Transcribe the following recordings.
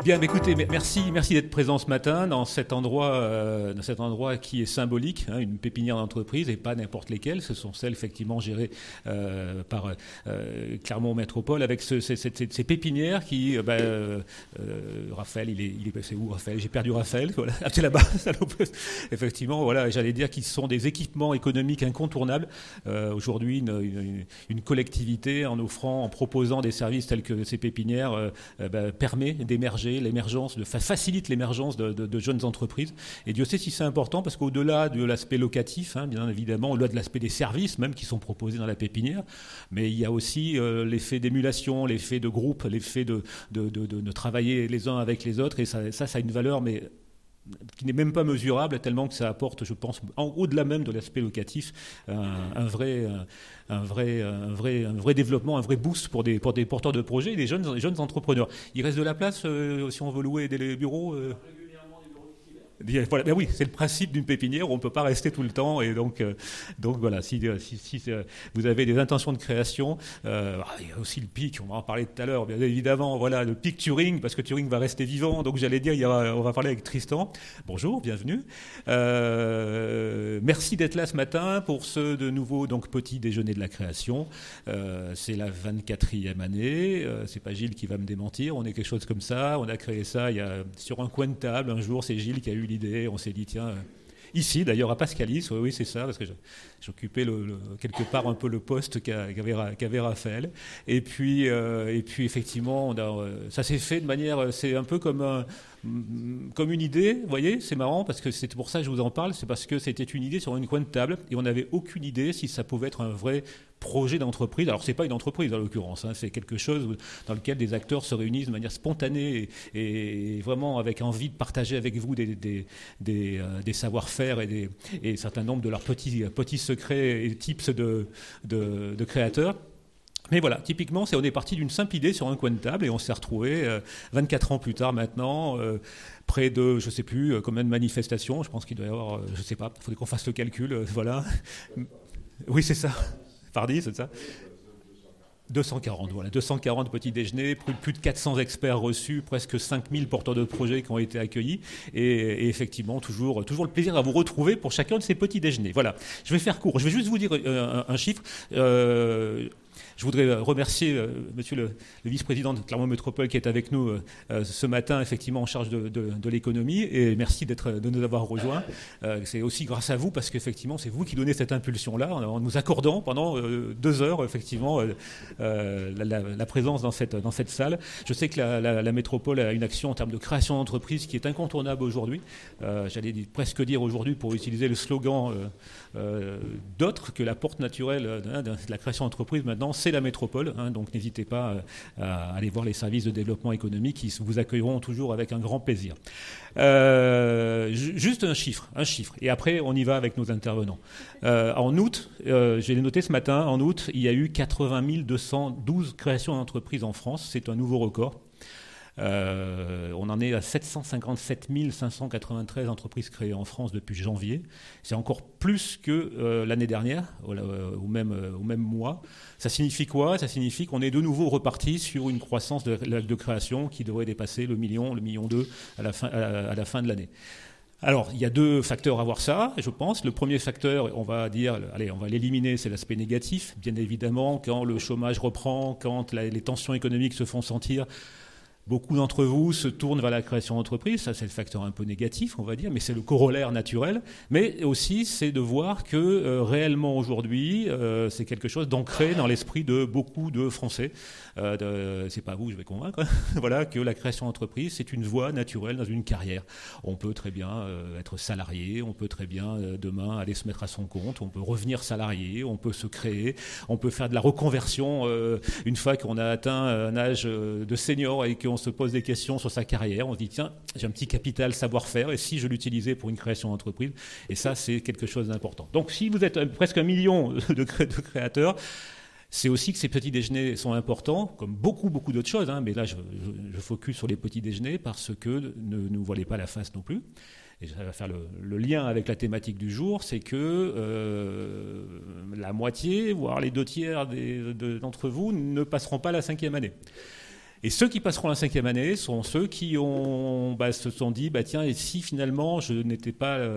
Bien, écoutez, merci d'être présent ce matin dans cet endroit qui est symbolique, hein, une pépinière d'entreprise et pas n'importe lesquelles. Ce sont celles effectivement gérées par Clermont Métropole avec ces pépinières qui, Raphaël, c'est où Raphaël? J'ai perdu Raphaël. Voilà, c'est là-bas. Effectivement, voilà, j'allais dire qu'ils sont des équipements économiques incontournables. Aujourd'hui, une collectivité en proposant des services tels que ces pépinières permet facilite l'émergence de jeunes entreprises. Et Dieu sait si c'est important parce qu'au-delà de l'aspect locatif, hein, bien évidemment, au-delà de l'aspect des services même qui sont proposés dans la pépinière, mais il y a aussi l'effet d'émulation, l'effet de groupe, l'effet de travailler les uns avec les autres. Et ça a une valeur, mais qui n'est même pas mesurable, tellement que ça apporte, je pense, au-delà même de l'aspect locatif, un vrai développement, un vrai boost pour des porteurs de projets et des jeunes entrepreneurs. Il reste de la place si on veut louer des bureaux Voilà, ben oui, c'est le principe d'une pépinière où on ne peut pas rester tout le temps. Et donc voilà, si vous avez des intentions de création, il y a aussi le pic, on va en parler tout à l'heure, bien évidemment, voilà, le pic Turing, parce que Turing va rester vivant. Donc j'allais dire, on va parler avec Tristan. Bonjour, bienvenue. Merci d'être là ce matin pour ce de nouveau petit déjeuner de la création. C'est la 24e année. C'est pas Gilles qui va me démentir. On est quelque chose comme ça. On a créé ça sur un coin de table. Un jour, c'est Gilles qui a eu l'idée, on s'est dit tiens, ici d'ailleurs à Pascalis, oui c'est ça, parce que j'occupais quelque part un peu le poste qu'avait Raphaël, et puis effectivement ça s'est fait de manière, c'est un peu comme une idée, vous voyez, c'est marrant parce que c'est pour ça que je vous en parle, c'est parce que c'était une idée sur une coin de table et on n'avait aucune idée si ça pouvait être un vrai projet d'entreprise. Alors c'est pas une entreprise en l'occurrence, hein, c'est quelque chose dans lequel des acteurs se réunissent de manière spontanée et vraiment avec envie de partager avec vous des savoir-faire et un certain nombre de leurs petits secrets et tips de créateurs. Mais voilà, typiquement, on est parti d'une simple idée sur un coin de table et on s'est retrouvé 24 ans plus tard maintenant, près de, je ne sais plus combien de manifestations, je pense qu'il doit y avoir, je ne sais pas, il faudrait qu'on fasse le calcul, voilà. Oui, c'est ça. Pardi, c'est ça 240, voilà, 240 petits déjeuners, plus de 400 experts reçus, presque 5000 porteurs de projets qui ont été accueillis et effectivement, toujours le plaisir à vous retrouver pour chacun de ces petits déjeuners. Voilà, je vais faire court, je vais juste vous dire un chiffre. Je voudrais remercier monsieur le vice-président de Clermont Métropole qui est avec nous ce matin, effectivement en charge de l'économie, et merci de nous avoir rejoints. C'est aussi grâce à vous, parce qu'effectivement, c'est vous qui donnez cette impulsion-là, en nous accordant pendant 2 heures, effectivement, la présence dans cette salle. Je sais que la métropole a une action en termes de création d'entreprise qui est incontournable aujourd'hui. J'allais presque dire aujourd'hui, pour utiliser le slogan d'autres, que la porte naturelle de la création d'entreprise maintenant, c'est la métropole, hein, donc n'hésitez pas à aller voir les services de développement économique qui vous accueilleront toujours avec un grand plaisir. Juste un chiffre, et après on y va avec nos intervenants. En août, j'ai noté ce matin, en août, il y a eu 80 212 créations d'entreprises en France, c'est un nouveau record. On en est à 757 593 entreprises créées en France depuis janvier. C'est encore plus que l'année dernière, au même mois. Ça signifie quoi? Ça signifie qu'on est de nouveau reparti sur une croissance de création qui devrait dépasser le million 2 à la fin de l'année. Alors, il y a 2 facteurs à voir ça, je pense. Le premier facteur, on va l'éliminer, c'est l'aspect négatif. Bien évidemment, quand le chômage reprend, quand les tensions économiques se font sentir, beaucoup d'entre vous se tournent vers la création d'entreprise. Ça, c'est le facteur un peu négatif, on va dire, mais c'est le corollaire naturel. Mais aussi, c'est de voir que réellement aujourd'hui, c'est quelque chose d'ancré dans l'esprit de beaucoup de Français. C'est pas vous, je vais convaincre. Voilà, que la création d'entreprise, c'est une voie naturelle dans une carrière. On peut très bien être salarié, on peut très bien demain aller se mettre à son compte, on peut revenir salarié, on peut se créer, on peut faire de la reconversion une fois qu'on a atteint un âge de senior et qu'on se pose des questions sur sa carrière. On se dit tiens, j'ai un petit capital savoir-faire et si je l'utilisais pour une création d'entreprise, et ça c'est quelque chose d'important. Donc si vous êtes presque 1 million de créateurs, c'est aussi que ces petits déjeuners sont importants, comme beaucoup d'autres choses, hein, mais là je focus sur les petits déjeuners parce que ne nous voilez pas la face non plus. Et ça va faire le lien avec la thématique du jour, c'est que la moitié, voire les 2 tiers d'entre vous ne passeront pas la 5e année. Et ceux qui passeront la 5e année sont ceux qui se sont dit, tiens, et si finalement je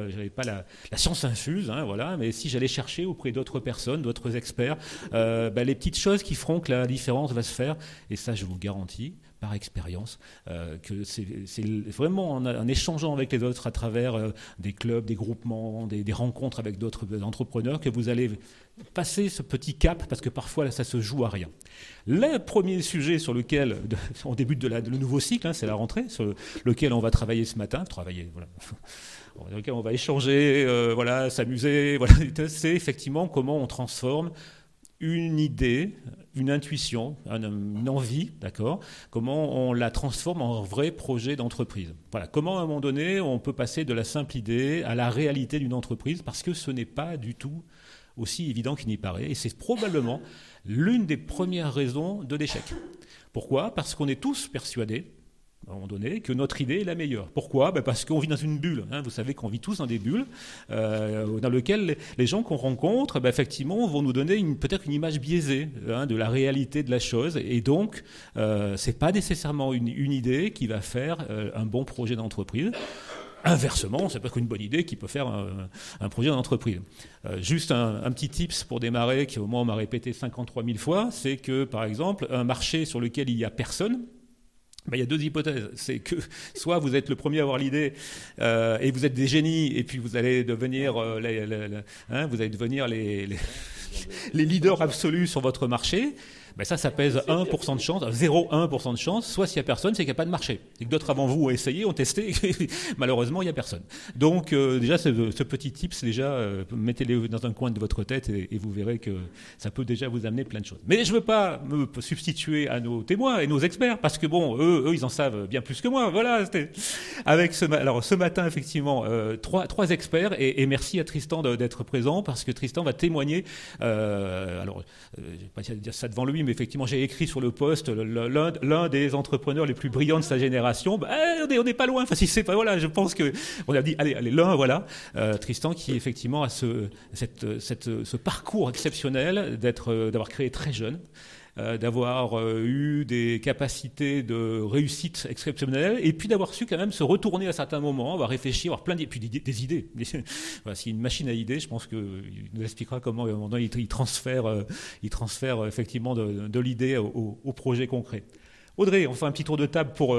j'avais pas la science infuse, hein, voilà, mais si j'allais chercher auprès d'autres personnes, d'autres experts, les petites choses qui feront que la différence va se faire. Et ça, je vous garantis, par expérience, que c'est vraiment en échangeant avec les autres à travers des clubs, des groupements, des rencontres avec d'autres entrepreneurs que vous allez passer ce petit cap, parce que parfois là, ça se joue à rien. Le premier sujet sur lequel on débute le nouveau cycle, hein, c'est la rentrée, sur lequel on va travailler ce matin, voilà. Dans lequel on va échanger, s'amuser, voilà, c'est effectivement comment on transforme une idée, une intuition, une envie, d'accord, comment on la transforme en vrai projet d'entreprise. Voilà, comment à un moment donné on peut passer de la simple idée à la réalité d'une entreprise, parce que ce n'est pas du tout aussi évident qu'il n'y paraît, et c'est probablement l'une des premières raisons de l'échec. Pourquoi ? Parce qu'on est tous persuadés, à un moment donné, que notre idée est la meilleure. Pourquoi ? Parce qu'on vit dans une bulle. Hein. Vous savez qu'on vit tous dans des bulles dans lesquelles les gens qu'on rencontre, effectivement, vont nous donner peut-être une image biaisée de la réalité de la chose. Et donc, c'est pas nécessairement une idée qui va faire un bon projet d'entreprise. Inversement, c'est pas qu'une bonne idée qui peut faire un projet d'entreprise. Juste un petit tips pour démarrer, qui au moins on m'a répété 53 000 fois, c'est que, par exemple, un marché sur lequel il n'y a personne, il y a deux hypothèses. C'est que soit vous êtes le premier à avoir l'idée et vous êtes des génies et puis vous allez devenir les leaders absolus sur votre marché. Ça pèse 1% de chance, 0,1% de chance. Soit s'il n'y a personne, c'est qu'il n'y a pas de marché. Et que d'autres avant vous ont essayé, ont testé, et malheureusement, il n'y a personne. Donc, déjà, ce petit tips, mettez-le dans un coin de votre tête et vous verrez que ça peut déjà vous amener plein de choses. Mais je ne veux pas me substituer à nos témoins et nos experts, parce que eux, ils en savent bien plus que moi. Voilà. Alors, ce matin, effectivement, trois experts, et merci à Tristan d'être présent, parce que Tristan va témoigner. Je ne vais pas dire ça devant lui, mais effectivement, j'ai écrit sur le post l'un des entrepreneurs les plus brillants de sa génération. On n'est pas loin. Enfin, si c'est pas, voilà, je pense que on a dit, allez, l'un, voilà. Tristan, qui effectivement a ce parcours exceptionnel d'avoir créé très jeune. D'avoir eu des capacités de réussite exceptionnelles, et puis d'avoir su quand même se retourner à certains moments, avoir réfléchi, avoir plein d'idées, puis des idées. Voilà, s'il y a une machine à idées, je pense qu'il nous expliquera comment à un moment donné, il transfère effectivement de l'idée au projet concret. Audrey, on fait un petit tour de table pour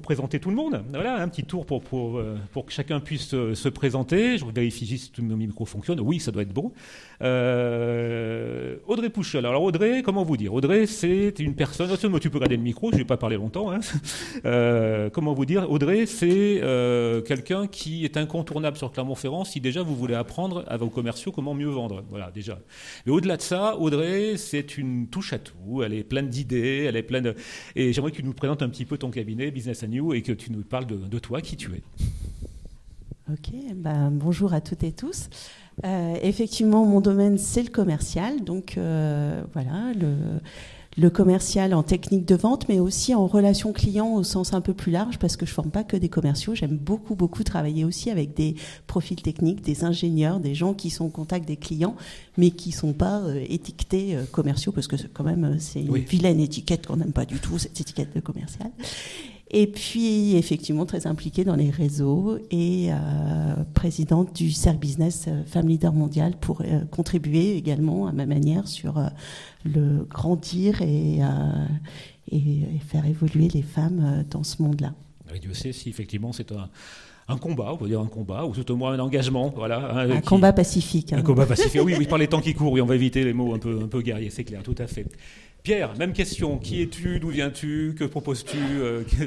présenter tout le monde. Voilà, un petit tour pour que chacun puisse se présenter. Je vérifie juste si tous nos micros fonctionnent. Oui, ça doit être bon. Audrey Pouchol. Alors Audrey, comment vous dire ? Audrey, c'est une personne... Tu peux regarder le micro, je ne vais pas parler longtemps. Hein. Comment vous dire ? Audrey, c'est quelqu'un qui est incontournable sur Clermont-Ferrand si déjà vous voulez apprendre à vos commerciaux comment mieux vendre. Voilà, déjà. Mais au-delà de ça, Audrey, c'est une touche à tout. Elle est pleine d'idées, elle est pleine de... Et j'aimerais que tu nous présentes un petit peu ton cabinet, Business & You, et que tu nous parles de toi, qui tu es. Ok, bonjour à toutes et tous. Effectivement, mon domaine, c'est le commercial. Donc, voilà, le commercial en technique de vente, mais aussi en relation client au sens un peu plus large, parce que je ne forme pas que des commerciaux. J'aime beaucoup travailler aussi avec des profils techniques, des ingénieurs, des gens qui sont au contact des clients, mais qui ne sont pas étiquetés commerciaux, parce que quand même, c'est une vilaine étiquette qu'on n'aime pas du tout, cette étiquette de commercial. Et puis, effectivement, très impliquée dans les réseaux et présidente du CERC Business Femme Leader Mondial pour contribuer également à ma manière sur le grandir et faire évoluer les femmes dans ce monde-là. Et Dieu sait si effectivement c'est un combat, on peut dire un combat, ou tout au moins un engagement. Voilà, combat pacifique. Un combat pacifique, oui, par les temps qui courent, oui, on va éviter les mots un peu guerriers, c'est clair, tout à fait. Pierre, même question. Qui es-tu ? D'où viens-tu ? Que proposes-tu ?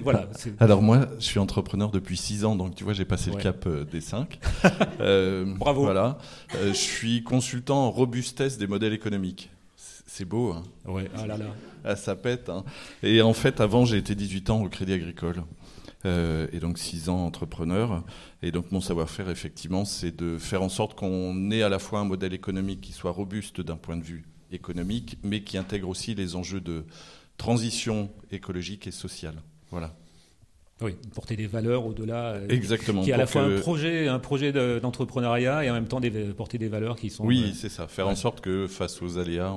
Voilà. Alors moi, je suis entrepreneur depuis 6 ans, donc tu vois, j'ai passé le cap des 5. Bravo. Voilà. Je suis consultant en robustesse des modèles économiques. C'est beau, hein ? Ouais. Ah là là. Ah, ça pète, hein. Et en fait, avant, j'ai été 18 ans au Crédit Agricole. Et donc 6 ans entrepreneur. Et donc mon savoir-faire, effectivement, c'est de faire en sorte qu'on ait à la fois un modèle économique qui soit robuste d'un point de vue économique, mais qui intègre aussi les enjeux de transition écologique et sociale. Voilà. Oui, porter des valeurs au-delà. Exactement. Qui est à la fois un projet d'entrepreneuriat et en même temps porter des valeurs qui sont... Oui, c'est ça. Faire en sorte que face aux aléas,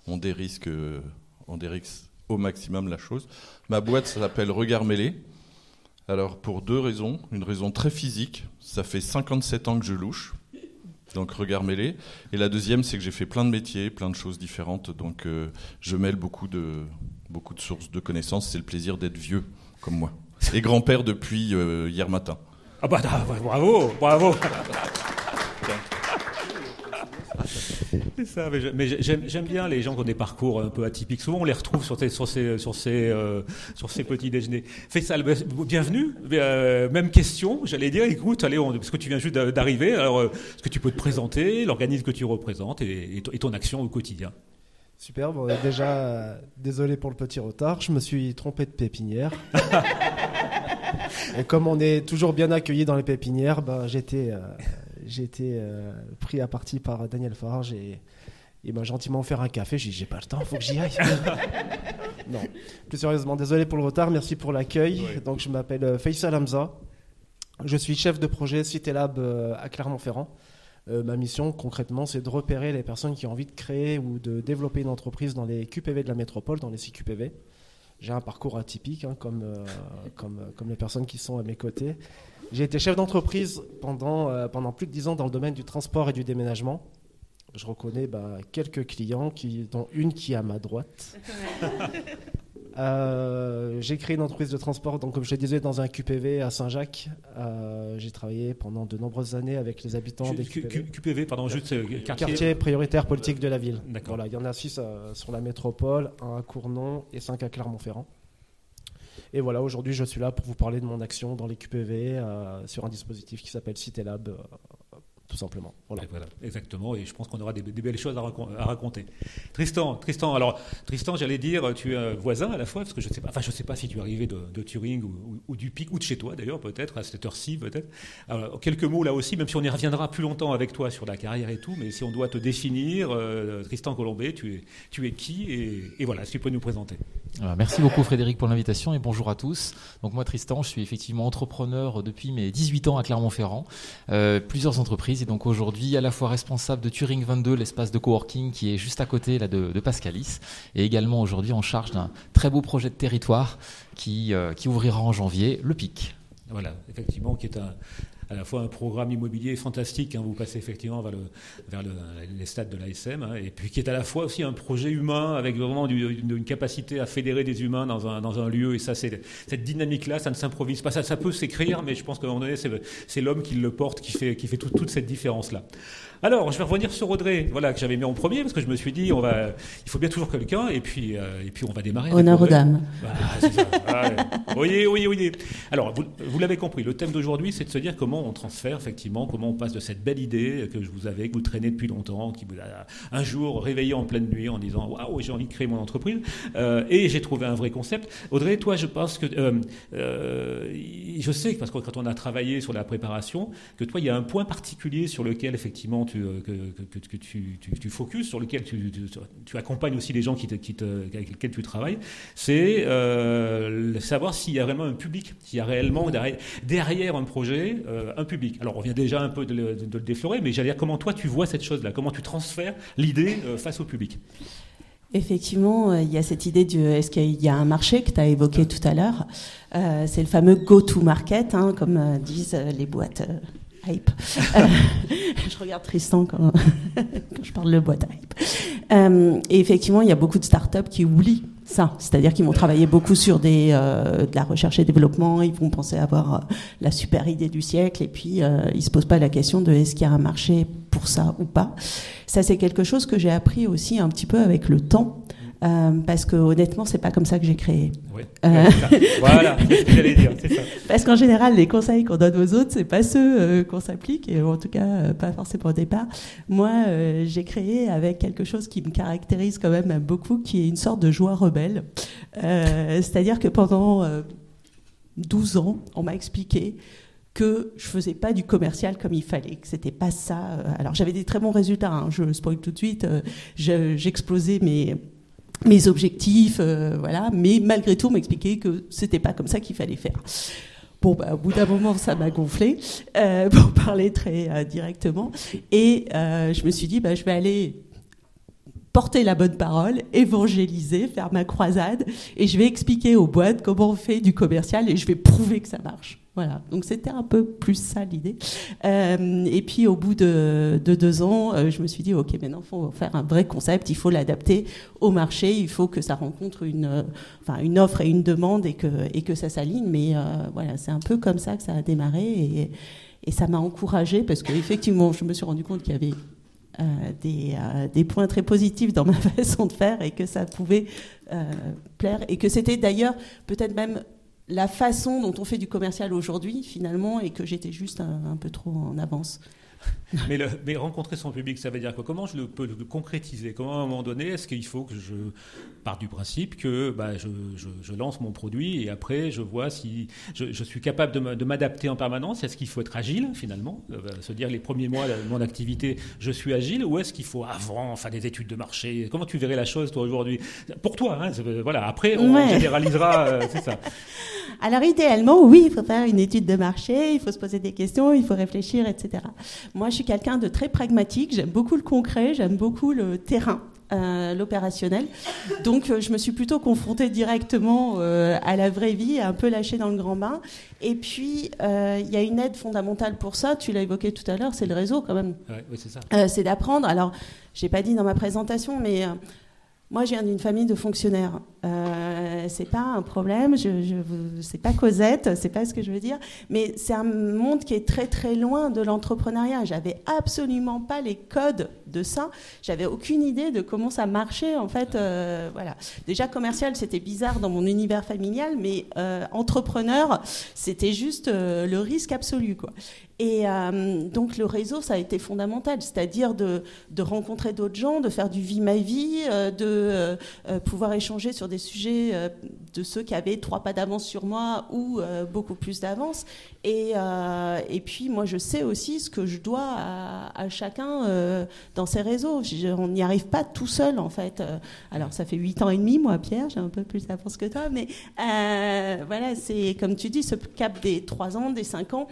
on dérisque au maximum la chose. Ma boîte s'appelle Regard Mêlé. Alors, pour 2 raisons. Une raison très physique, ça fait 57 ans que je louche, donc Regard Mêlé. Et la deuxième, c'est que j'ai fait plein de métiers, plein de choses différentes, donc je mêle beaucoup de sources de connaissances. C'est le plaisir d'être vieux, comme moi. Et grand-père depuis hier matin. Ah bah bravo. C'est ça, mais j'aime bien les gens qui ont des parcours un peu atypiques. Souvent, on les retrouve sur ces petits déjeuners. Faisal, bienvenue. Même question, j'allais dire, écoute, allez, parce que tu viens juste d'arriver, alors est-ce que tu peux te présenter, l'organisme que tu représentes et ton action au quotidien? Super, bon, déjà, désolé pour le petit retard, je me suis trompé de pépinière. Et comme on est toujours bien accueillis dans les pépinières, j'ai été pris à partie par Daniel Farge et il m'a gentiment offert un café. J'ai dit, j'ai pas le temps, faut que j'y aille. Non, plus sérieusement, désolé pour le retard, merci pour l'accueil. Oui. Donc, je m'appelle Faisal Hamza, je suis chef de projet Citélab à Clermont-Ferrand. Ma mission, concrètement, c'est de repérer les personnes qui ont envie de créer ou de développer une entreprise dans les QPV de la métropole, dans les 6 QPV. J'ai un parcours atypique, comme les personnes qui sont à mes côtés. J'ai été chef d'entreprise pendant plus de 10 ans dans le domaine du transport et du déménagement. Je reconnais quelques clients, dont une qui est à ma droite. J'ai créé une entreprise de transport, donc comme je le disais, dans un QPV à Saint-Jacques. J'ai travaillé pendant de nombreuses années avec les habitants des QPV. QPV, pardon, juste quartier prioritaire politique de la ville. D'accord. Voilà, il y en a 6 sur la métropole, 1 à Cournon et 5 à Clermont-Ferrand. Et voilà, aujourd'hui, je suis là pour vous parler de mon action dans les QPV sur un dispositif qui s'appelle Citélab, tout simplement. Voilà, exactement. Et je pense qu'on aura des belles choses à raconter. Tristan, alors Tristan, j'allais dire, tu es voisin à la fois, parce que je sais pas si tu es arrivé de Turing ou du Pic, ou de chez toi d'ailleurs, peut-être, à cette heure-ci, peut-être. Alors, quelques mots là aussi, même si on y reviendra plus longtemps avec toi sur la carrière et tout, mais si on doit te définir, Tristan Colombet, tu es qui et voilà, est-ce que tu peux nous présenter? Merci beaucoup Frédéric pour l'invitation et bonjour à tous. Donc moi Tristan, je suis effectivement entrepreneur depuis mes 18 ans à Clermont-Ferrand, plusieurs entreprises et donc aujourd'hui à la fois responsable de Turing 22, l'espace de coworking qui est juste à côté là, de Pascalis et également aujourd'hui en charge d'un très beau projet de territoire qui ouvrira en janvier, le PIC. Voilà, effectivement, qui est à la fois un programme immobilier fantastique, vous passez effectivement vers les stades de l'ASM, et puis qui est à la fois aussi un projet humain avec vraiment une capacité à fédérer des humains dans un lieu, et ça, cette dynamique-là, ça ne s'improvise pas, ça peut s'écrire, mais je pense qu'à un moment donné, c'est l'homme qui le porte, qui fait toute cette différence-là. Alors, je vais revenir sur Audrey, que j'avais mis en premier, parce que je me suis dit, il faut bien toujours quelqu'un, et puis on va démarrer. Honneur aux dames. C'est ça. Oui. Alors, vous l'avez compris, le thème d'aujourd'hui, c'est de se dire comment on transfère, effectivement, comment on passe de cette belle idée que vous traînez depuis longtemps, qui vous a un jour réveillé en pleine nuit en disant « Waouh, j'ai envie de créer mon entreprise et j'ai trouvé un vrai concept ». Audrey, toi, je pense que... je sais, parce que quand on a travaillé sur la préparation, que toi, il y a un point particulier sur lequel, effectivement, que tu focuses, sur lequel tu accompagnes aussi les gens avec lesquels tu travailles, c'est savoir s'il y a vraiment un public, s'il y a réellement derrière un projet un public. Alors on vient déjà un peu de le déflorer, mais j'allais dire comment toi tu vois cette chose-là, comment tu transfères l'idée face au public. Effectivement, il y a cette idée est-ce qu'il y a un marché que tu as évoqué tout à l'heure, c'est le fameux go-to-market, comme disent les boîtes hype. Je regarde Tristan quand je parle de boîte hype. Et effectivement, il y a beaucoup de startups qui oublient ça. C'est-à-dire qu'ils vont travailler beaucoup sur de la recherche et développement, ils vont penser avoir la super idée du siècle et puis ils se posent pas la question de est-ce qu'il y a un marché pour ça ou pas. Ça, c'est quelque chose que j'ai appris aussi un petit peu avec le temps. Parce que honnêtement, c'est pas comme ça que j'ai créé. Oui, voilà, c'est ce que j'allais dire, c'est ça. Parce qu'en général, les conseils qu'on donne aux autres, c'est pas ceux qu'on s'applique, et en tout cas, pas forcément au départ. Moi, j'ai créé avec quelque chose qui me caractérise quand même beaucoup, qui est une sorte de joie rebelle. C'est-à-dire que pendant 12 ans, on m'a expliqué que je faisais pas du commercial comme il fallait, que c'était pas ça. Alors j'avais des très bons résultats, je spoil tout de suite. J'explosais mes objectifs, mais malgré tout, on m'expliquait que c'était pas comme ça qu'il fallait faire. Bon, au bout d'un moment, ça m'a gonflé, pour parler très directement, et je me suis dit, je vais aller porter la bonne parole, évangéliser, faire ma croisade, et je vais expliquer aux boîtes comment on fait du commercial et je vais prouver que ça marche. Voilà, donc c'était un peu plus ça l'idée. Et puis au bout de 2 ans, je me suis dit, ok, maintenant il faut faire un vrai concept, il faut l'adapter au marché, il faut que ça rencontre une offre et une demande et que ça s'aligne. Mais voilà, c'est un peu comme ça que ça a démarré et ça m'a encouragée parce qu'effectivement, je me suis rendu compte qu'il y avait des points très positifs dans ma façon de faire et que ça pouvait plaire et que c'était d'ailleurs peut-être même la façon dont on fait du commercial aujourd'hui, finalement, et que j'étais juste un peu trop en avance. Mais rencontrer son public, ça veut dire quoi? Comment je peux le concrétiser? Comment, à un moment donné, est-ce qu'il faut que je parte du principe que je lance mon produit et après, je vois si je suis capable de m'adapter en permanence? Est-ce qu'il faut être agile, finalement? Se dire, les premiers mois de mon activité, je suis agile? Ou est-ce qu'il faut, avant, faire des études de marché? Comment tu verrais la chose, toi, aujourd'hui? Pour toi, hein, voilà. Après, on généralisera, c'est ça. Alors, idéalement, oui, il faut faire une étude de marché, il faut se poser des questions, il faut réfléchir, etc. Moi, je suis quelqu'un de très pragmatique, j'aime beaucoup le concret, j'aime beaucoup le terrain, l'opérationnel. Donc, je me suis plutôt confrontée directement à la vraie vie, un peu lâchée dans le grand bain. Et puis, il y a une aide fondamentale pour ça, tu l'as évoqué tout à l'heure, c'est le réseau quand même. Ouais, oui, c'est ça. C'est d'apprendre. Alors, je n'ai pas dit dans ma présentation, mais... moi, je viens d'une famille de fonctionnaires. C'est pas un problème. C'est pas Cosette. C'est pas ce que je veux dire. Mais c'est un monde qui est très très loin de l'entrepreneuriat. J'avais absolument pas les codes de ça. J'avais aucune idée de comment ça marchait en fait. Voilà. Déjà commercial, c'était bizarre dans mon univers familial, mais entrepreneur, c'était juste le risque absolu, quoi. Et donc le réseau, ça a été fondamental, c'est-à-dire de rencontrer d'autres gens, de faire du vie ma vie, de pouvoir échanger sur des sujets de ceux qui avaient 3 pas d'avance sur moi ou beaucoup plus d'avance. Et puis moi, je sais aussi ce que je dois à chacun dans ces réseaux. On n'y arrive pas tout seul, en fait. Alors ça fait 8 ans et demi, moi, Pierre, j'ai un peu plus d'avance que toi, mais voilà, c'est comme tu dis, ce cap des 3 ans, des 5 ans,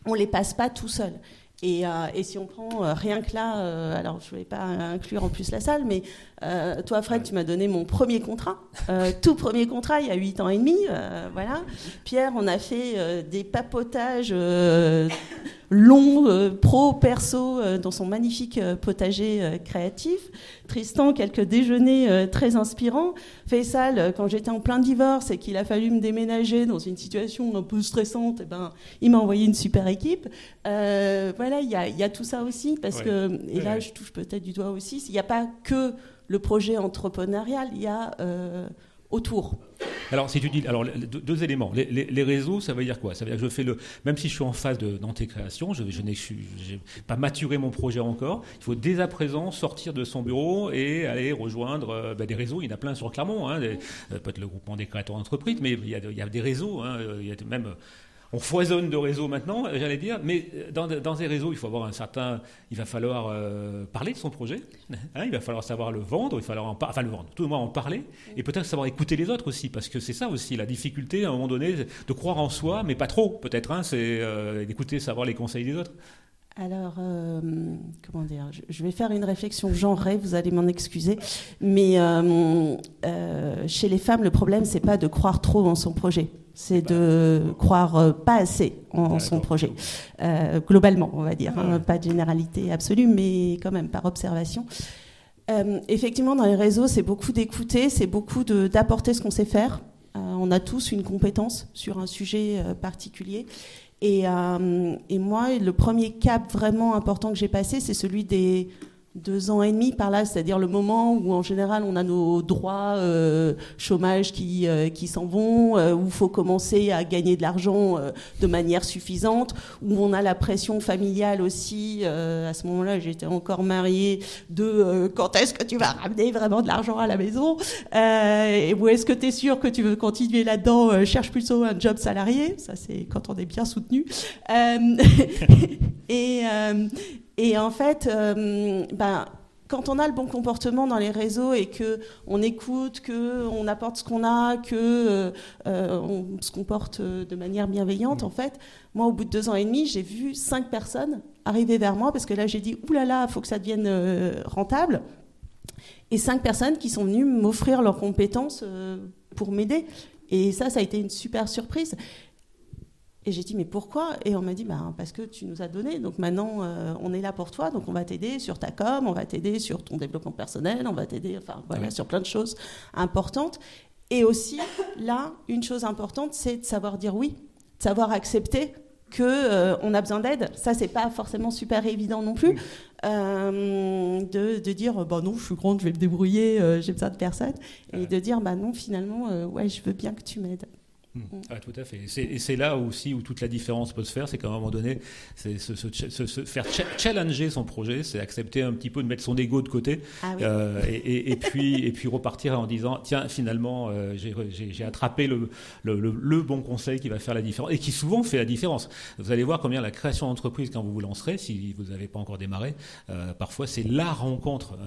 on les passe pas tout seul. Et si on prend rien que là, alors je ne vais pas inclure en plus la salle, mais toi, Fred, tu m'as donné mon premier contrat, tout premier contrat, il y a 8 ans et demi, voilà. Pierre, on a fait des papotages longs, pro, perso, dans son magnifique potager créatif. Tristan, quelques déjeuners très inspirants. Faisal, quand j'étais en plein divorce et qu'il a fallu me déménager dans une situation un peu stressante, il m'a envoyé une super équipe. Voilà, il y a tout ça aussi, parce que, et là, je touche peut-être du doigt aussi, il n'y a pas que le projet entrepreneurial, il y a autour. Alors, si tu dis, alors 2 éléments. Les réseaux, ça veut dire quoi? Ça veut dire que je fais même si je suis en phase d'antécréation, je n'ai pas maturé mon projet encore. Il faut dès à présent sortir de son bureau et aller rejoindre des réseaux. Il y en a plein sur Clermont, hein, peut-être le groupement des créateurs d'entreprises, mais il y a des réseaux. Hein, il y a même on foisonne de réseaux maintenant, j'allais dire, mais dans ces réseaux, il faut avoir il va falloir parler de son projet, hein, il va falloir savoir le vendre, il va falloir le vendre, tout le monde en parler, et peut-être savoir écouter les autres aussi, parce que c'est ça aussi la difficulté à un moment donné, de croire en soi, mais pas trop, peut-être, hein, c'est d'écouter, savoir les conseils des autres. Alors, comment dire, je vais faire une réflexion genrée, vous allez m'en excuser, mais chez les femmes, le problème, c'est pas de croire trop en son projet. C'est de croire pas assez en son projet, globalement, on va dire. Hein, pas de généralité absolue, mais quand même par observation. Effectivement, dans les réseaux, c'est beaucoup d'écouter, c'est beaucoup d'apporter ce qu'on sait faire. On a tous une compétence sur un sujet particulier. Et moi, le premier cap vraiment important que j'ai passé, c'est celui des 2 ans et demi par là, c'est-à-dire le moment où en général on a nos droits chômage qui s'en vont, où il faut commencer à gagner de l'argent de manière suffisante, où on a la pression familiale aussi. À ce moment-là, j'étais encore mariée quand est-ce que tu vas ramener vraiment de l'argent à la maison, et où est-ce que tu es sûr que tu veux continuer là-dedans, cherche plutôt un job salarié, ça c'est quand on est bien soutenu. Et en fait, quand on a le bon comportement dans les réseaux et qu'on écoute, qu'on apporte ce qu'on a, qu'on se comporte de manière bienveillante, en fait, moi, au bout de 2 ans et demi, j'ai vu 5 personnes arriver vers moi parce que là, j'ai dit « Ouh là là, il faut que ça devienne rentable ». Et 5 personnes qui sont venues m'offrir leurs compétences pour m'aider. Et ça a été une super surprise. Et j'ai dit, mais pourquoi ? Et on m'a dit, parce que tu nous as donné. Donc maintenant, on est là pour toi. Donc on va t'aider sur ta com, on va t'aider sur ton développement personnel, on va t'aider sur plein de choses importantes. Et aussi, là, une chose importante, c'est de savoir dire oui, de savoir accepter qu'on a besoin d'aide. Ça, c'est pas forcément super évident non plus. De dire, non, je suis grande, je vais me débrouiller, j'ai besoin de personne. Et de dire, non, finalement, je veux bien que tu m'aides. Ah, tout à fait. Et c'est là aussi où toute la différence peut se faire, c'est qu'à un moment donné, c'est se faire challenger son projet, c'est accepter un petit peu de mettre son ego de côté, et puis repartir en disant tiens, finalement, j'ai attrapé le bon conseil qui va faire la différence et qui souvent fait la différence. Vous allez voir combien la création d'entreprise, quand vous vous lancerez, si vous n'avez pas encore démarré, parfois c'est la rencontre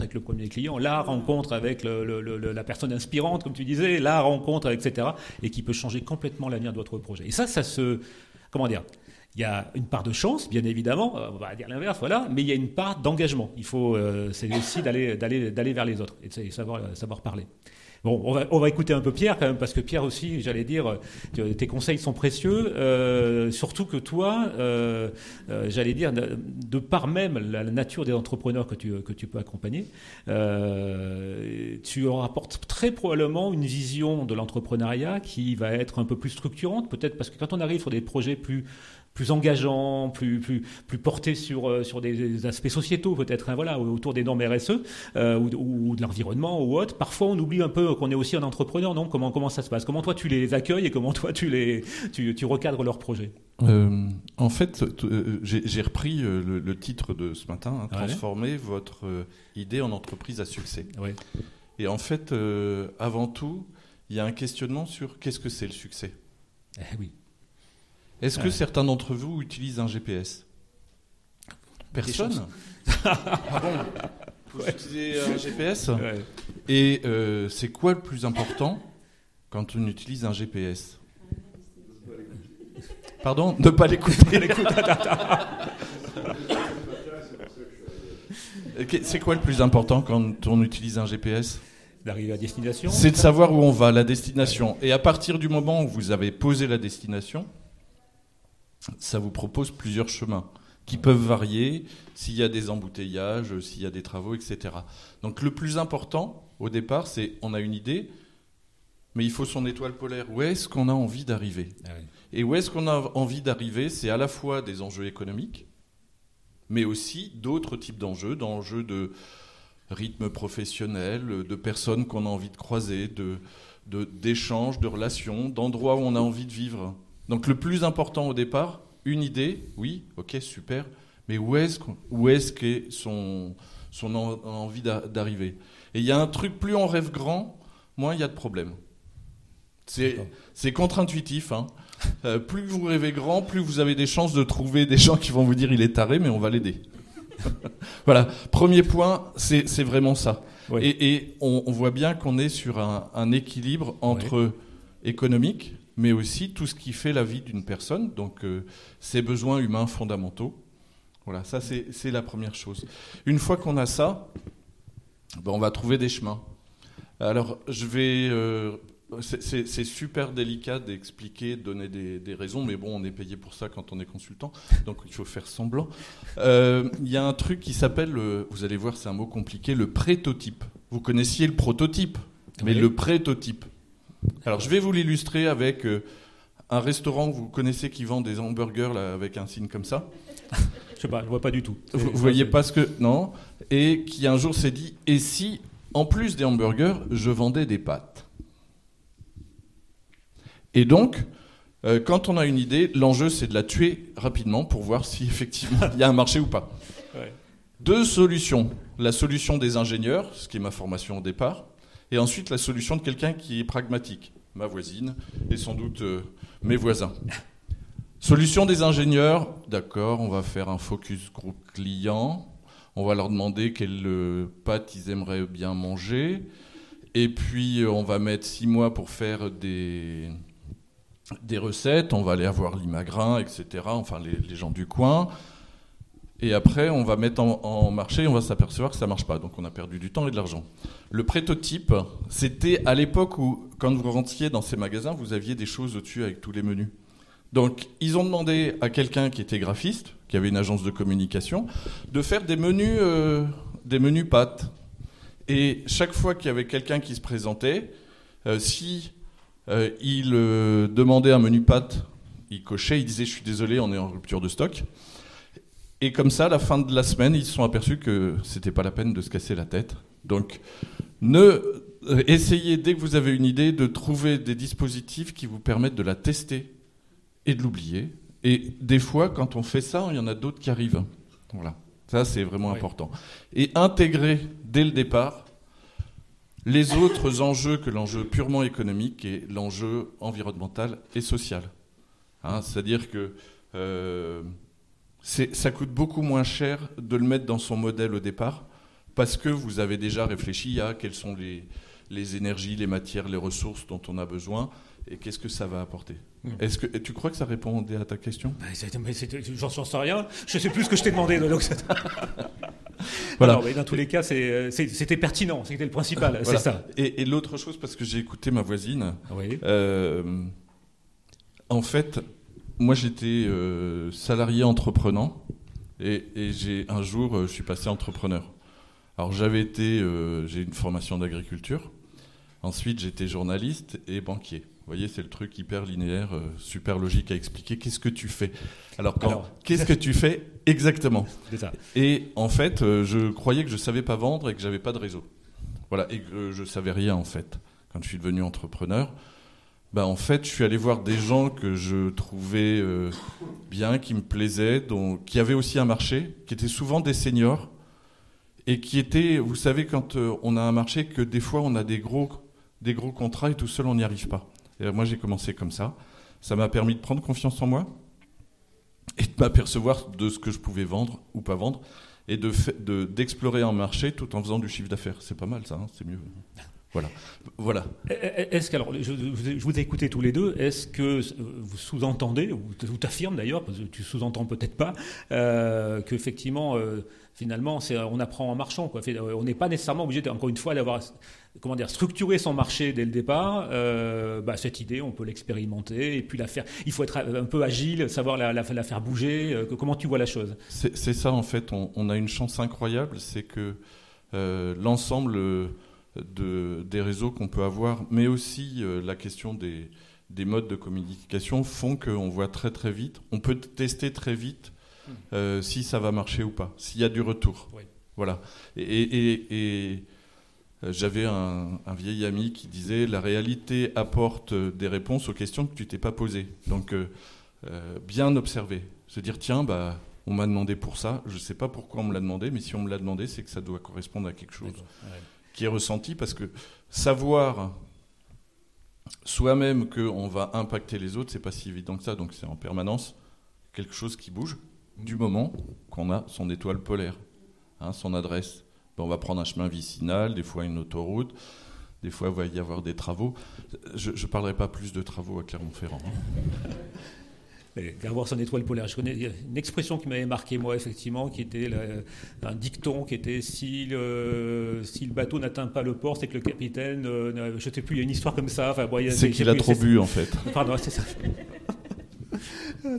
avec le premier client, la rencontre avec la personne inspirante, comme tu disais, la rencontre, etc. et qui peut changer complètement l'avenir de votre projet. Et ça comment dire, il y a une part de chance, bien évidemment, on va dire l'inverse, voilà, mais il y a une part d'engagement. Il faut, c'est aussi d'aller vers les autres et de savoir parler. Bon, on va écouter un peu Pierre quand même, parce que Pierre aussi, j'allais dire, tes conseils sont précieux, surtout que toi, j'allais dire, de par même la nature des entrepreneurs que tu peux accompagner, tu rapportes très probablement une vision de l'entrepreneuriat qui va être un peu plus structurante, peut-être parce que quand on arrive sur des projets plus engageants, plus portés sur des aspects sociétaux peut-être, autour des normes RSE ou de l'environnement ou autre. Parfois, on oublie un peu qu'on est aussi un entrepreneur, non ? Comment ça se passe ? Comment toi tu les accueilles et comment toi tu recadres leurs projets ? En fait, j'ai repris le titre de ce matin, transformer votre idée en entreprise à succès. Ouais. Et en fait, avant tout, il y a un questionnement sur qu'est-ce que c'est le succès ? Oui. Est-ce que certains d'entre vous utilisent un GPS ? Personne ? Ah bon ? Vous utilisez un GPS ? Ouais. Et c'est quoi le plus important quand on utilise un GPS ? Pardon ? Ne pas l'écouter. C'est quoi le plus important quand on utilise un GPS ? D'arriver à destination ? C'est de savoir où on va, la destination. Et à partir du moment où vous avez posé la destination, ça vous propose plusieurs chemins qui peuvent varier s'il y a des embouteillages, s'il y a des travaux, etc. Donc le plus important au départ, c'est on a une idée, mais il faut son étoile polaire. Où est-ce qu'on a envie d'arriver ? Et où est-ce qu'on a envie d'arriver ? C'est à la fois des enjeux économiques, mais aussi d'autres types d'enjeux de rythme professionnel, de personnes qu'on a envie de croiser, d'échanges, de relations, d'endroits où on a envie de vivre. Donc le plus important au départ, une idée, oui, ok, super, mais où est-ce qu'est son envie d'arriver ? Et il y a un truc, plus on rêve grand, moins il y a de problèmes. C'est contre-intuitif, hein. Plus vous rêvez grand, plus vous avez des chances de trouver des gens qui vont vous dire il est taré, mais on va l'aider. Voilà, premier point, c'est vraiment ça. Oui. Et on voit bien qu'on est sur un équilibre entre économique, mais aussi tout ce qui fait la vie d'une personne, donc ses besoins humains fondamentaux. Voilà, ça c'est la première chose. Une fois qu'on a ça, on va trouver des chemins. Alors, c'est super délicat d'expliquer, de donner des raisons, mais bon, on est payé pour ça quand on est consultant, donc il faut faire semblant. Il y a un truc qui s'appelle, vous allez voir, c'est un mot compliqué, le prétotype. Vous connaissiez le prototype, mais le prétotype. Alors, je vais vous l'illustrer avec un restaurant que vous connaissez qui vend des hamburgers là, avec un signe comme ça. Je sais pas, je vois pas du tout. Vous voyez pas ce que... Non. Et qui un jour s'est dit, et si, en plus des hamburgers, je vendais des pâtes ? Et donc, quand on a une idée, l'enjeu, c'est de la tuer rapidement pour voir si effectivement il y a un marché ou pas. Ouais. 2 solutions. La solution des ingénieurs, ce qui est ma formation au départ, et ensuite la solution de quelqu'un qui est pragmatique, ma voisine et sans doute mes voisins. Solution des ingénieurs, d'accord, on va faire un focus group client, on va leur demander quelles pâtes ils aimeraient bien manger, et puis on va mettre 6 mois pour faire des recettes, on va aller avoir l'Imagrin, etc., enfin les gens du coin. Et après, on va mettre en marché et on va s'apercevoir que ça ne marche pas. Donc on a perdu du temps et de l'argent. Le prototype, c'était à l'époque où, quand vous rentriez dans ces magasins, vous aviez des choses au-dessus avec tous les menus. Donc ils ont demandé à quelqu'un qui était graphiste, qui avait une agence de communication, de faire des menus pâtes. Et chaque fois qu'il y avait quelqu'un qui se présentait, si il demandait un menu pâtes, il cochait, il disait « je suis désolé, on est en rupture de stock ». Et comme ça, à la fin de la semaine, ils se sont aperçus que c'était pas la peine de se casser la tête. Donc, essayez, dès que vous avez une idée, de trouver des dispositifs qui vous permettent de la tester et de l'oublier. Et des fois, quand on fait ça, il y en a d'autres qui arrivent. Voilà. Ça, c'est vraiment important. Et intégrer, dès le départ, les autres enjeux que l'enjeu purement économique et l'enjeu environnemental et social. C'est-à-dire que... ça coûte beaucoup moins cher de le mettre dans son modèle au départ parce que vous avez déjà réfléchi à quelles sont les énergies, les matières, les ressources dont on a besoin et qu'est-ce que ça va apporter. Est-ce que tu crois que ça répondait à ta question ? J'en sais rien. Je sais plus ce que je t'ai demandé. Donc voilà. Non, mais dans tous les cas, c'était pertinent. C'était le principal. Voilà. C'est ça. Et l'autre chose, parce que j'ai écouté ma voisine, oui. En fait... Moi, j'étais salarié entreprenant et un jour, je suis passé entrepreneur. Alors, j'ai une formation d'agriculture. Ensuite, j'étais journaliste et banquier. Vous voyez, c'est le truc hyper linéaire, super logique à expliquer. Qu'est-ce que tu fais ? Alors, qu'est-ce que tu fais exactement ? C'est ça. Et en fait, je croyais que je ne savais pas vendre et que je n'avais pas de réseau. Voilà, et que je ne savais rien, en fait, quand je suis devenu entrepreneur. En fait, je suis allé voir des gens que je trouvais bien, qui me plaisaient, qui avaient aussi un marché, qui étaient souvent des seniors, et qui étaient, vous savez, quand on a un marché, que des fois on a des gros contrats et tout seul on n'y arrive pas. Et moi j'ai commencé comme ça. Ça m'a permis de prendre confiance en moi et de m'apercevoir de ce que je pouvais vendre ou pas vendre, et d'explorer un marché tout en faisant du chiffre d'affaires. C'est pas mal ça, c'est mieux. Voilà. Est-ce que, alors, je vous ai écouté tous les deux, est-ce que vous sous-entendez, ou t'affirmes d'ailleurs, parce que tu sous-entends peut-être pas, qu'effectivement, finalement, on apprend en marchant, quoi. On n'est pas nécessairement obligé, encore une fois, d'avoir structuré son marché dès le départ. Cette idée, on peut l'expérimenter et puis la faire. Il faut être un peu agile, savoir la faire bouger. Comment tu vois la chose ? C'est ça, en fait. On a une chance incroyable, c'est que l'ensemble... des réseaux qu'on peut avoir, mais aussi la question des modes de communication font qu'on voit très très vite, on peut tester très vite si ça va marcher ou pas, s'il y a du retour. Oui. Voilà. Et j'avais un vieil ami qui disait « La réalité apporte des réponses aux questions que tu t'es pas posées ». Donc, bien observer. Se dire « Tiens, on m'a demandé pour ça, je sais pas pourquoi on me l'a demandé, mais si on me l'a demandé, c'est que ça doit correspondre à quelque chose. » Qui est ressenti, parce que savoir soi-même qu'on va impacter les autres, c'est pas si évident que ça, donc c'est en permanence quelque chose qui bouge du moment qu'on a son étoile polaire, son adresse. On va prendre un chemin vicinal, des fois une autoroute, des fois il va y avoir des travaux. Je ne parlerai pas plus de travaux à Clermont-Ferrand. Avoir son étoile polaire. Je connais une expression qui m'avait marqué, moi, effectivement, qui était un dicton qui était si le bateau n'atteint pas le port, c'est que le capitaine, je ne sais plus, il y a une histoire comme ça. C'est qu'il a trop bu, en fait. Pardon, c'est ça.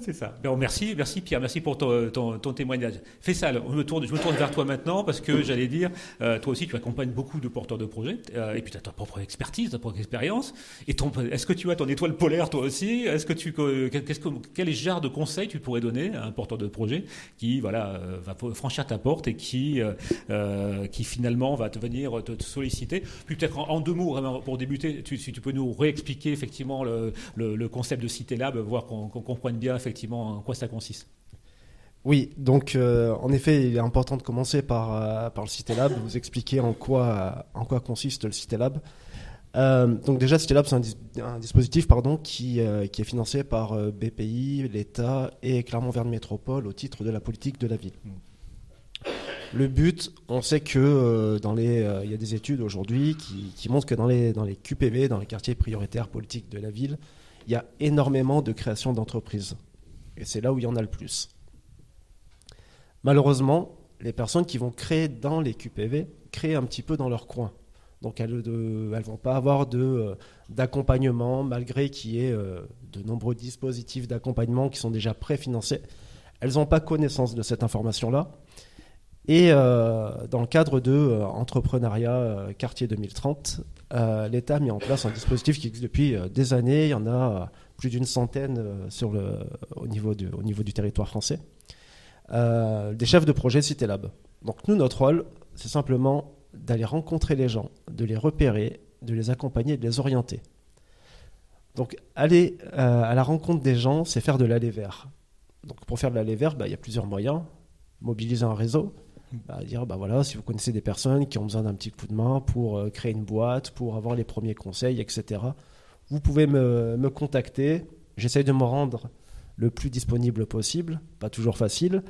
C'est ça. Merci Pierre, merci pour ton témoignage. Faisal, je me tourne vers toi maintenant parce que j'allais dire, toi aussi tu accompagnes beaucoup de porteurs de projets et puis tu as ta propre expertise, ta propre expérience. Est-ce que tu as ton étoile polaire toi aussi ? Quel genre de conseils tu pourrais donner à un porteur de projet qui va franchir ta porte et qui finalement va venir te solliciter ? Puis peut-être en deux mots vraiment pour débuter, si tu peux nous réexpliquer effectivement le concept de Cité Lab, voir qu'on comprenne bien effectivement en quoi ça consiste. Oui, donc en effet, il est important de commencer par le Cité Lab, vous expliquer en quoi consiste le Cité Lab. Donc déjà, Cité Lab, c'est un dispositif qui est financé par BPI, l'État et Clermont-Verne Métropole au titre de la politique de la ville. Le but, on sait que il y a des études aujourd'hui qui montrent que dans les QPV, dans les quartiers prioritaires politiques de la ville, il y a énormément de création d'entreprises. Et c'est là où il y en a le plus. Malheureusement, les personnes qui vont créer dans les QPV créent un petit peu dans leur coin. Donc elles ne vont pas avoir d'accompagnement, malgré qu'il y ait de nombreux dispositifs d'accompagnement qui sont déjà préfinancés. Elles n'ont pas connaissance de cette information-là. Et dans le cadre de Entrepreneuriat Quartier 2030, l'État a mis en place un dispositif qui existe depuis des années. Il y en a plus d'une centaine au niveau du territoire français. Des chefs de projet CitéLab. Donc nous, notre rôle, c'est simplement d'aller rencontrer les gens, de les repérer, de les accompagner et de les orienter. Donc aller à la rencontre des gens, c'est faire de l'aller vers. Donc pour faire de l'aller vers, il y a plusieurs moyens. Mobiliser un réseau, dire voilà, si vous connaissez des personnes qui ont besoin d'un petit coup de main pour créer une boîte, pour avoir les premiers conseils, etc. Vous pouvez me contacter. J'essaye de me rendre le plus disponible possible, pas toujours facile,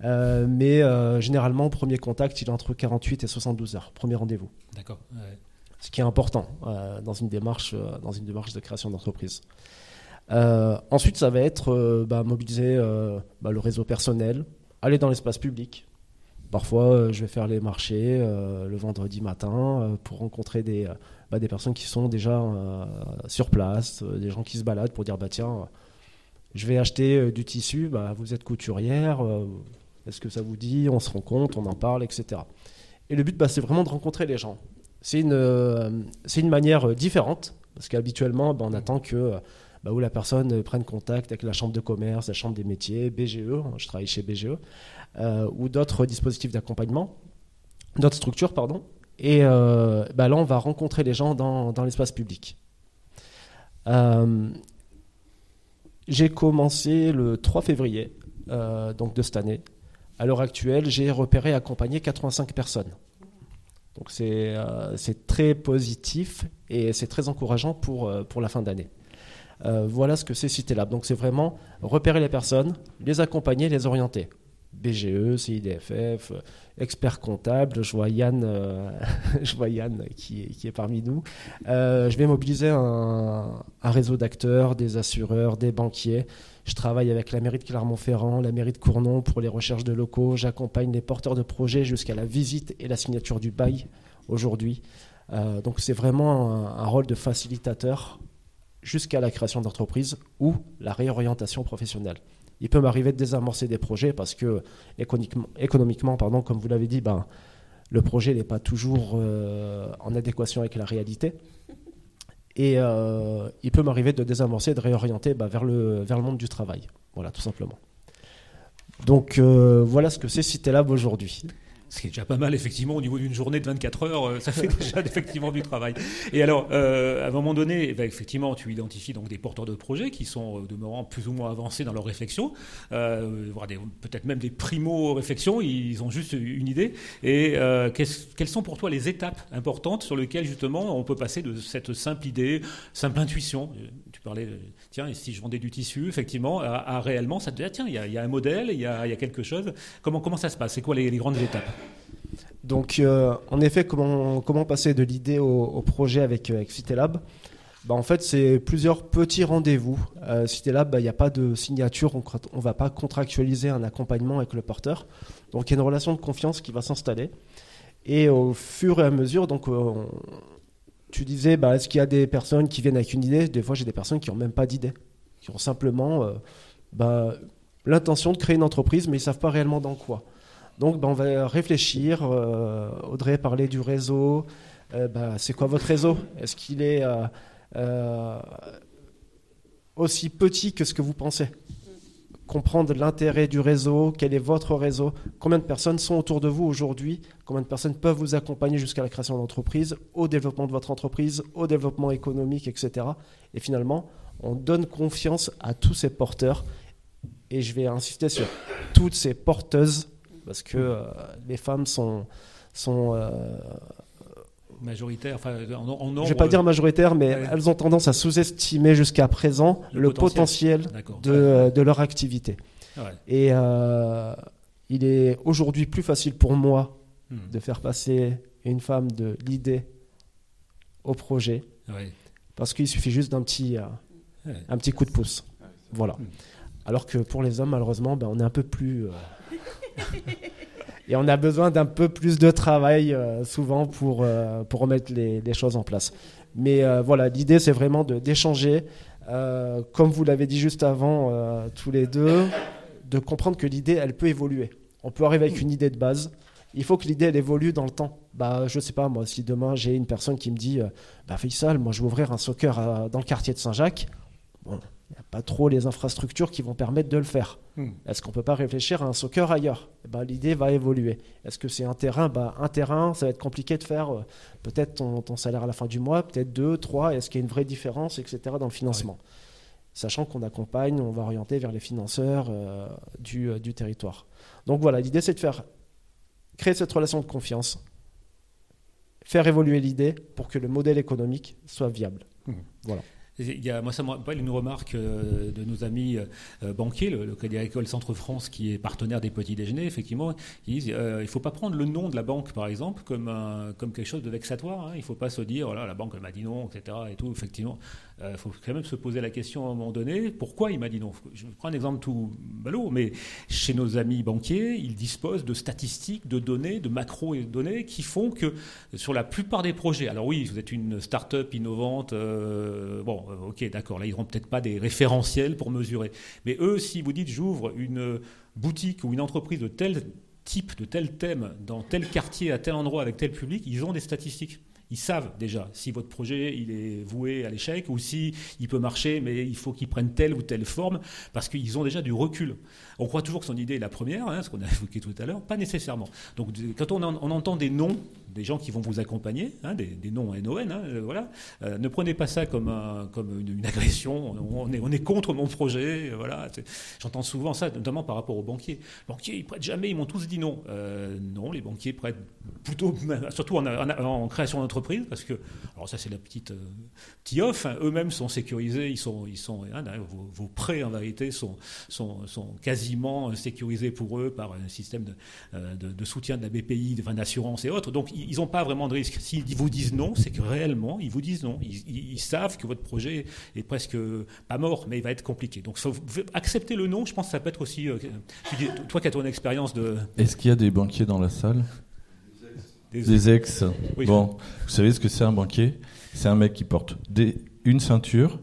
mais généralement, premier contact, il est entre 48 et 72 heures, premier rendez-vous. D'accord. Ouais. Ce qui est important dans une démarche de création d'entreprise. Ensuite, ça va être mobiliser le réseau personnel, aller dans l'espace public. Parfois, je vais faire les marchés le vendredi matin pour rencontrer des personnes qui sont déjà sur place, des gens qui se baladent pour dire tiens, je vais acheter du tissu, vous êtes couturière, est-ce que ça vous dit, on se rencontre, on en parle, etc. Et le but, c'est vraiment de rencontrer les gens. C'est une manière différente, parce qu'habituellement, on attend que où la personne prenne contact avec la chambre de commerce, la chambre des métiers, BGE, je travaille chez BGE, ou d'autres dispositifs d'accompagnement, d'autres structures, pardon. Et là, on va rencontrer les gens dans l'espace public. J'ai commencé le 3 février donc de cette année. À l'heure actuelle, j'ai repéré et accompagné 85 personnes. Donc c'est très positif et c'est très encourageant pour la fin d'année. Voilà ce que c'est CitéLab. Donc c'est vraiment repérer les personnes, les accompagner, les orienter. BGE, CIDFF, expert comptable, je vois Yann qui est parmi nous. Je vais mobiliser un réseau d'acteurs, des assureurs, des banquiers. Je travaille avec la mairie de Clermont-Ferrand, la mairie de Cournon pour les recherches de locaux. J'accompagne les porteurs de projets jusqu'à la visite et la signature du bail aujourd'hui. Donc c'est vraiment un rôle de facilitateur jusqu'à la création d'entreprise ou la réorientation professionnelle. Il peut m'arriver de désamorcer des projets parce que économiquement, comme vous l'avez dit, le projet n'est pas toujours en adéquation avec la réalité. Et il peut m'arriver de désamorcer, de réorienter vers le monde du travail. Voilà, tout simplement. Donc voilà ce que c'est CitéLab aujourd'hui. Ce qui est déjà pas mal, effectivement, au niveau d'une journée de 24 heures, ça fait déjà effectivement du travail. Et alors, à un moment donné, effectivement, tu identifies donc des porteurs de projets qui sont demeurant plus ou moins avancés dans leur réflexion, voire peut-être même des primo-réflexions, ils ont juste une idée. Et quelles sont pour toi les étapes importantes sur lesquelles, justement, on peut passer de cette simple idée, simple intuition, tu parlais, tiens, et si je vendais du tissu, effectivement, à réellement, ça te dit, tiens, il y a un modèle, il y a quelque chose. Comment ça se passe? C'est quoi les grandes étapes? Donc, en effet, comment passer de l'idée au projet avec CitéLab? En fait, c'est plusieurs petits rendez-vous. CitéLab, il n'y a pas de signature, on ne va pas contractualiser un accompagnement avec le porteur. Donc, il y a une relation de confiance qui va s'installer. Et au fur et à mesure, donc, tu disais, est-ce qu'il y a des personnes qui viennent avec une idée? Des fois, j'ai des personnes qui n'ont même pas d'idée, qui ont simplement l'intention de créer une entreprise, mais ils ne savent pas réellement dans quoi. Donc, on va réfléchir. Audrey parlait du réseau. C'est quoi votre réseau? Est-ce qu'il est aussi petit que ce que vous pensez? Comprendre l'intérêt du réseau, quel est votre réseau, combien de personnes sont autour de vous aujourd'hui, combien de personnes peuvent vous accompagner jusqu'à la création d'entreprise, au développement de votre entreprise, au développement économique, etc. Et finalement, on donne confiance à tous ces porteurs. Et je vais insister sur toutes ces porteuses, parce que les femmes sont majoritaires, enfin en nombre. Je ne vais pas dire majoritaires, mais elles ont tendance à sous-estimer jusqu'à présent le potentiel de leur activité. Ouais. Et il est aujourd'hui plus facile pour moi de faire passer une femme de l'idée au projet, parce qu'il suffit juste d'un petit coup de pouce. Voilà. Alors que pour les hommes, malheureusement, on est un peu plus Et on a besoin d'un peu plus de travail souvent pour remettre les choses en place. Mais voilà, l'idée, c'est vraiment d'échanger. Comme vous l'avez dit juste avant, tous les deux, de comprendre que l'idée, elle peut évoluer. On peut arriver avec une idée de base. Il faut que l'idée, elle évolue dans le temps. Je sais pas, moi, si demain, j'ai une personne qui me dit Faisal, moi, je vais ouvrir un soccer dans le quartier de Saint-Jacques. Bon, il n'y a pas trop les infrastructures qui vont permettre de le faire. Est-ce qu'on ne peut pas réfléchir à un soccer ailleurs ? L'idée va évoluer. Est-ce que c'est un terrain ? Un terrain, ça va être compliqué de faire peut-être ton salaire à la fin du mois, peut-être 2, 3. Est-ce qu'il y a une vraie différence, etc. dans le financement ? Sachant qu'on accompagne, on va orienter vers les financeurs du territoire. Donc voilà, l'idée, c'est de créer cette relation de confiance, faire évoluer l'idée pour que le modèle économique soit viable. Voilà. Moi, ça me rappelle une remarque de nos amis banquiers, le Crédit Agricole Centre-France, qui est partenaire des petits déjeuners, effectivement. Ils disent il ne faut pas prendre le nom de la banque, par exemple, comme quelque chose de vexatoire. Il ne faut pas se dire la banque elle m'a dit non, etc. Et tout. Effectivement, il faut quand même se poser la question à un moment donné pourquoi il m'a dit non. Je prends un exemple tout ballot, mais chez nos amis banquiers, ils disposent de statistiques, de données, de macro-données qui font que sur la plupart des projets, alors oui, vous êtes une start-up innovante, ok, d'accord, là, ils n'auront peut-être pas des référentiels pour mesurer. Mais eux, si vous dites, j'ouvre une boutique ou une entreprise de tel type, de tel thème, dans tel quartier, à tel endroit, avec tel public, ils ont des statistiques. Ils savent déjà si votre projet il est voué à l'échec ou si il peut marcher, mais il faut qu'il prenne telle ou telle forme, parce qu'ils ont déjà du recul. On croit toujours que son idée est la première, ce qu'on a évoqué tout à l'heure, pas nécessairement. Donc quand on entend des noms, des gens qui vont vous accompagner, des noms NON, voilà, ne prenez pas ça comme une agression. On est contre mon projet, voilà. J'entends souvent ça, notamment par rapport aux banquiers. Les banquiers, ils prêtent jamais, ils m'ont tous dit non. Non, les banquiers prêtent plutôt, surtout en création d'entreprise, parce que, alors ça c'est la petit off, eux-mêmes sont sécurisés, vos prêts en vérité sont quasiment sécurisés pour eux par un système de soutien de la BPI, d'assurance et autres. Donc ils n'ont pas vraiment de risque. S'ils vous disent non, c'est que réellement ils vous disent non. Ils savent que votre projet est presque pas mort, mais il va être compliqué. Donc accepter le non, je pense que ça peut être aussi. Toi qui as ton expérience de. Est-ce qu'il y a des banquiers dans la salle ? Des ex. Oui. Bon, vous savez ce que c'est un banquier ? C'est un mec qui porte une ceinture,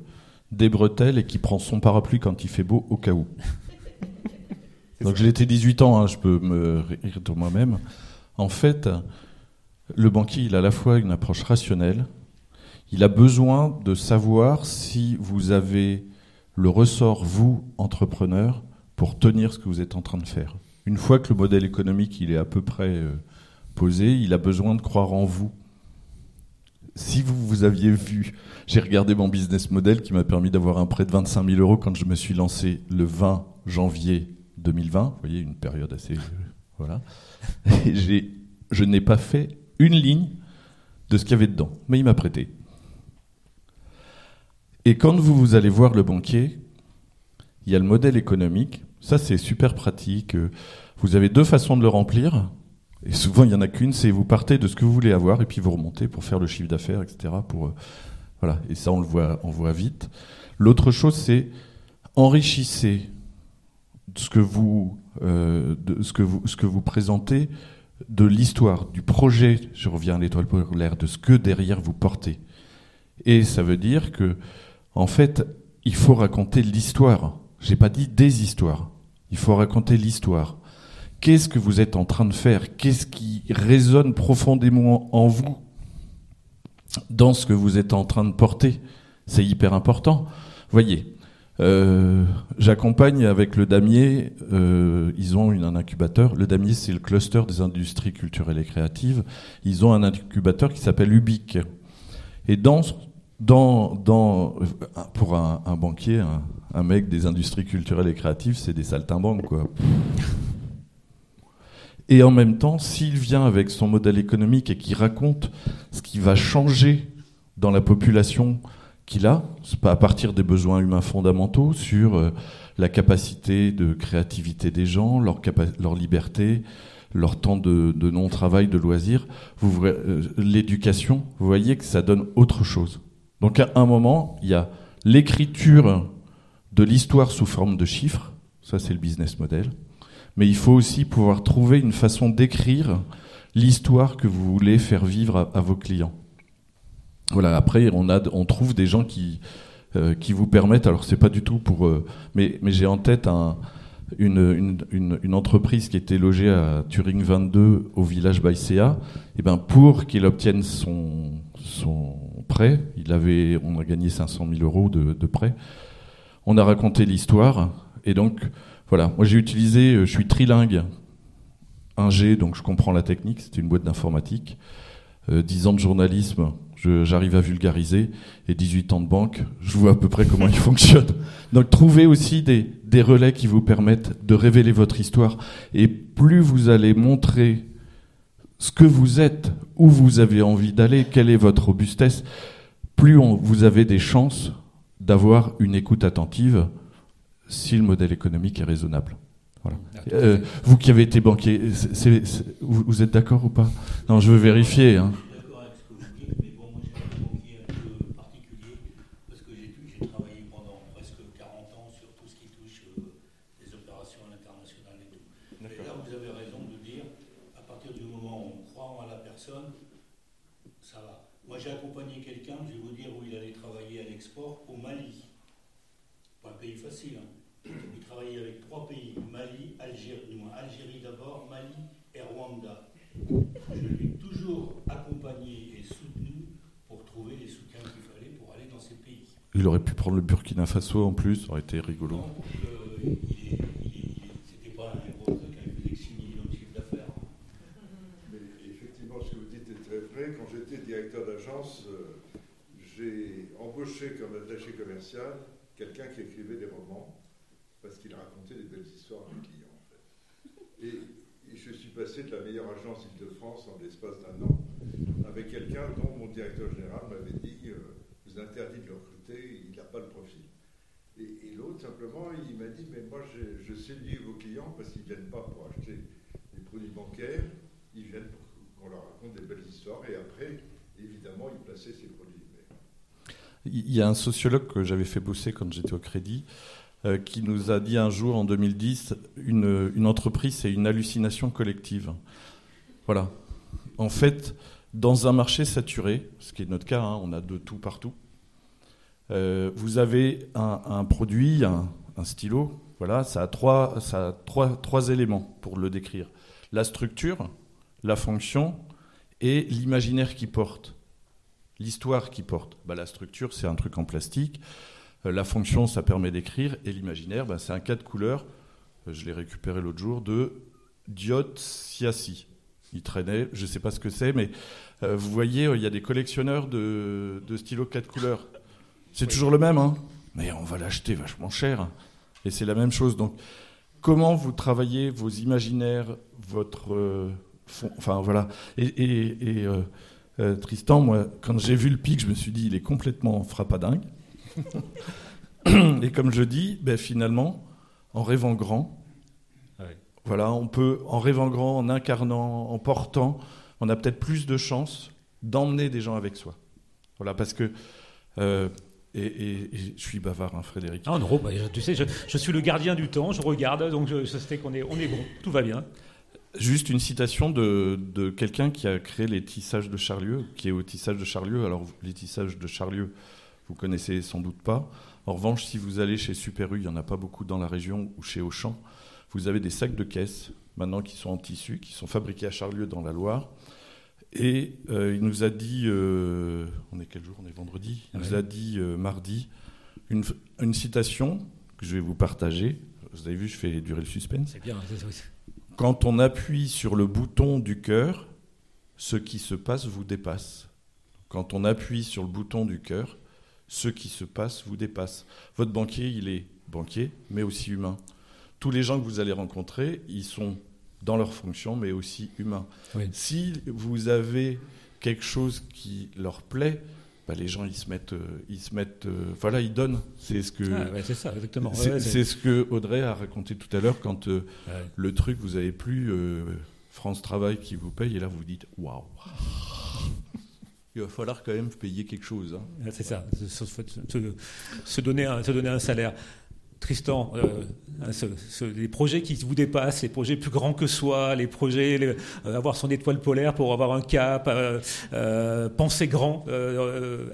des bretelles et qui prend son parapluie quand il fait beau au cas où. Donc j'ai été 18 ans, je peux me rire de moi-même. En fait, le banquier, il a à la fois une approche rationnelle, il a besoin de savoir si vous avez le ressort, vous, entrepreneur, pour tenir ce que vous êtes en train de faire. Une fois que le modèle économique il est à peu près posé, il a besoin de croire en vous. Si vous aviez vu, j'ai regardé mon business model qui m'a permis d'avoir un prêt de 25 000 € quand je me suis lancé le 20 janvier 2020. Vous voyez, une période assez... voilà. Et je n'ai pas fait une ligne de ce qu'il y avait dedans, mais il m'a prêté. Et quand vous allez voir le banquier, il y a le modèle économique. Ça, c'est super pratique. Vous avez 2 façons de le remplir. Et souvent, il n'y en a qu'une, c'est vous partez de ce que vous voulez avoir et puis vous remontez pour faire le chiffre d'affaires, etc. Voilà. Et ça, on voit vite. L'autre chose, c'est enrichissez ce que vous présentez de l'histoire, du projet. Je reviens à l'étoile polaire, de ce que derrière vous portez. Et ça veut dire que, en fait, il faut raconter l'histoire. J'ai pas dit des histoires. Il faut raconter l'histoire. Qu'est-ce que vous êtes en train de faire ? Qu'est-ce qui résonne profondément en vous dans ce que vous êtes en train de porter ? C'est hyper important. Voyez, j'accompagne avec le Damier, ils ont un incubateur. Le Damier, c'est le cluster des industries culturelles et créatives. Ils ont un incubateur qui s'appelle Ubique. Et pour un banquier, un mec des industries culturelles et créatives, c'est des saltimbanques, quoi. Et en même temps, s'il vient avec son modèle économique et qu'il raconte ce qui va changer dans la population qu'il a, c'est pas à partir des besoins humains fondamentaux, sur la capacité de créativité des gens, leur liberté, leur temps de non-travail, de loisirs, l'éducation, vous voyez que ça donne autre chose. Donc à un moment, il y a l'écriture de l'histoire sous forme de chiffres, ça c'est le business model, mais il faut aussi pouvoir trouver une façon d'écrire l'histoire que vous voulez faire vivre à vos clients. Voilà, après, on trouve des gens qui vous permettent, alors c'est pas du tout pour... mais j'ai en tête une entreprise qui était logée à Turing 22 au village Baïséa, et ben pour qu'il obtienne son prêt, on a gagné 500 000 euros de prêt, on a raconté l'histoire, et donc voilà, moi j'ai utilisé, je suis trilingue, 1G, donc je comprends la technique, c'était une boîte d'informatique, 10 ans de journalisme, j'arrive à vulgariser, et 18 ans de banque, je vois à peu près comment il fonctionne. Donc trouvez aussi des relais qui vous permettent de révéler votre histoire, et plus vous allez montrer ce que vous êtes, où vous avez envie d'aller, quelle est votre robustesse, plus vous avez des chances d'avoir une écoute attentive si le modèle économique est raisonnable. Voilà. Vous qui avez été banquier, vous êtes d'accord ou pas? Non, je veux vérifier. Hein. Moi, j'ai accompagné quelqu'un, je vais vous dire où il allait travailler à l'export, au Mali. Pas un pays facile, hein. Il travaillait avec 3 pays, Mali, Algérie d'abord, Mali et Rwanda. Je l'ai toujours accompagné et soutenu pour trouver les soutiens qu'il fallait pour aller dans ces pays. Il aurait pu prendre le Burkina Faso en plus, ça aurait été rigolo. Non, c'était pas un gros truc, il faisait que 6 millions de chiffre d'affaires. Mais effectivement, ce que vous dites est très vrai. Quand j'étais directeur d'agence, j'ai embauché comme attaché commercial quelqu'un qui écrivait des romans parce qu'il racontait des belles histoires à mes clients, en fait. Et je suis passé de la meilleure agence Île-de-France en l'espace d'1 an avec quelqu'un dont mon directeur général m'avait dit vous interdit de le recruter, il n'a pas le profil. Et l'autre, simplement, il m'a dit mais moi, je séduis vos clients parce qu'ils ne viennent pas pour acheter des produits bancaires, ils viennent pour qu'on leur raconte des belles histoires et après, évidemment, ils plaçaient ces produits. Il y a un sociologue que j'avais fait bosser quand j'étais au Crédit qui nous a dit un jour, en 2010, une entreprise, c'est une hallucination collective. Voilà. En fait, dans un marché saturé, ce qui est notre cas, hein, on a de tout partout, vous avez un produit, un stylo, voilà, ça a trois éléments pour le décrire. La structure, la fonction et l'imaginaire qui porte. L'histoire qui porte. La structure, c'est un truc en plastique. La fonction, ça permet d'écrire. Et l'imaginaire, c'est un cas de couleur. Je l'ai récupéré l'autre jour, de Diot Siassi. Il traînait, je ne sais pas ce que c'est, mais vous voyez, il y a des collectionneurs de stylos 4 couleurs. C'est toujours le même, hein, mais on va l'acheter vachement cher. Et c'est la même chose. Donc, comment vous travaillez vos imaginaires, votre... enfin, voilà. Et Tristan, moi, quand j'ai vu le pic, je me suis dit, il est complètement frappadingue. Et comme je dis, finalement, en rêvant grand, voilà, on peut, en rêvant grand, en incarnant, en portant, on a peut-être plus de chances d'emmener des gens avec soi. Voilà, parce que... et je suis bavard, hein, Frédéric. Ah non, tu sais, je suis le gardien du temps, je regarde, donc je sais qu'on est bon, tout va bien. Juste une citation de quelqu'un qui a créé les tissages de Charlieu, qui est au tissage de Charlieu. Alors, les tissages de Charlieu, vous connaissez sans doute pas. En revanche, si vous allez chez Super U, il n'y en a pas beaucoup dans la région, ou chez Auchan, vous avez des sacs de caisse, maintenant qui sont en tissu, qui sont fabriqués à Charlieu dans la Loire. Et il nous a dit, on est quel jour? On est vendredi. Il nous a dit mardi, une citation que je vais vous partager. Vous avez vu, je fais durer le suspense. C'est bien, c'est... Quand on appuie sur le bouton du cœur, ce qui se passe vous dépasse. Quand on appuie sur le bouton du cœur, ce qui se passe vous dépasse. Votre banquier, il est banquier, mais aussi humain. Tous les gens que vous allez rencontrer, ils sont dans leur fonction, mais aussi humains. Oui. Si vous avez quelque chose qui leur plaît, les gens ils se mettent, voilà, ils donnent. C'est ce que, c'est ça, exactement. C'est ce que Audrey a raconté tout à l'heure quand le truc, vous avez plus France Travail qui vous paye et là vous vous dites waouh. Il va falloir quand même payer quelque chose. Hein. C'est ça, se donner un salaire. Tristan, les projets qui vous dépassent, les projets plus grands que soi, les projets, avoir son étoile polaire pour avoir un cap, penser grand,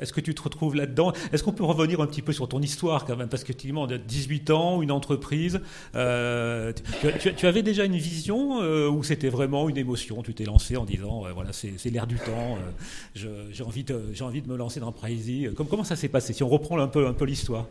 est-ce que tu te retrouves là-dedans? Est-ce qu'on peut revenir un petit peu sur ton histoire quand même? Parce que tu as 18 ans, une entreprise, tu avais déjà une vision ou c'était vraiment une émotion? Tu t'es lancé en disant, voilà, c'est l'air du temps, j'ai envie de me lancer dans Pricey. Comment ça s'est passé? Si on reprend un peu l'histoire.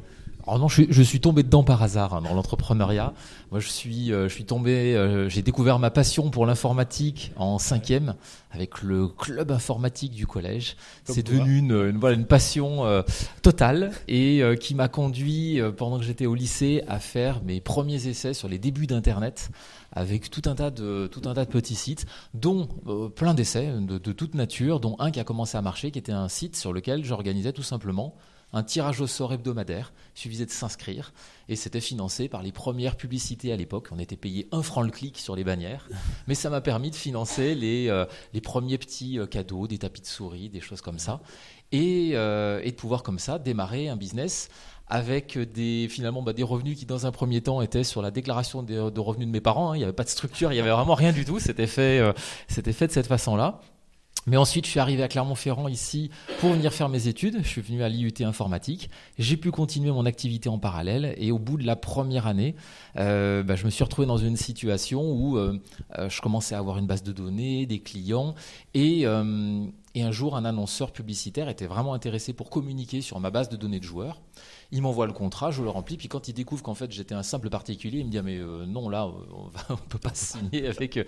Alors non, je suis tombé dedans par hasard dans l'entrepreneuriat. Moi, j'ai découvert ma passion pour l'informatique en 5e avec le club informatique du collège. C'est devenu une passion totale et qui m'a conduit pendant que j'étais au lycée à faire mes premiers essais sur les débuts d'Internet avec tout un tas de petits sites, dont plein d'essais de toute nature, dont un qui a commencé à marcher, qui était un site sur lequel j'organisais tout simplement un tirage au sort hebdomadaire. Il suffisait de s'inscrire et c'était financé par les premières publicités à l'époque. On était payé 1 franc le clic sur les bannières, mais ça m'a permis de financer les premiers petits cadeaux, des tapis de souris, des choses comme ça, et de pouvoir comme ça démarrer un business avec des revenus qui dans un premier temps étaient sur la déclaration de revenus de mes parents. Il n'y avait pas de structure, il n'y avait vraiment rien du tout. C'était fait de cette façon-là. Mais ensuite, je suis arrivé à Clermont-Ferrand ici pour venir faire mes études. Je suis venu à l'IUT informatique. J'ai pu continuer mon activité en parallèle. Et au bout de la première année, je me suis retrouvé dans une situation où je commençais à avoir une base de données, des clients. Et un jour, un annonceur publicitaire était vraiment intéressé pour communiquer sur ma base de données de joueurs. Il m'envoie le contrat, je le remplis, puis quand il découvre qu'en fait j'étais un simple particulier, il me dit mais non, là on peut pas signer avec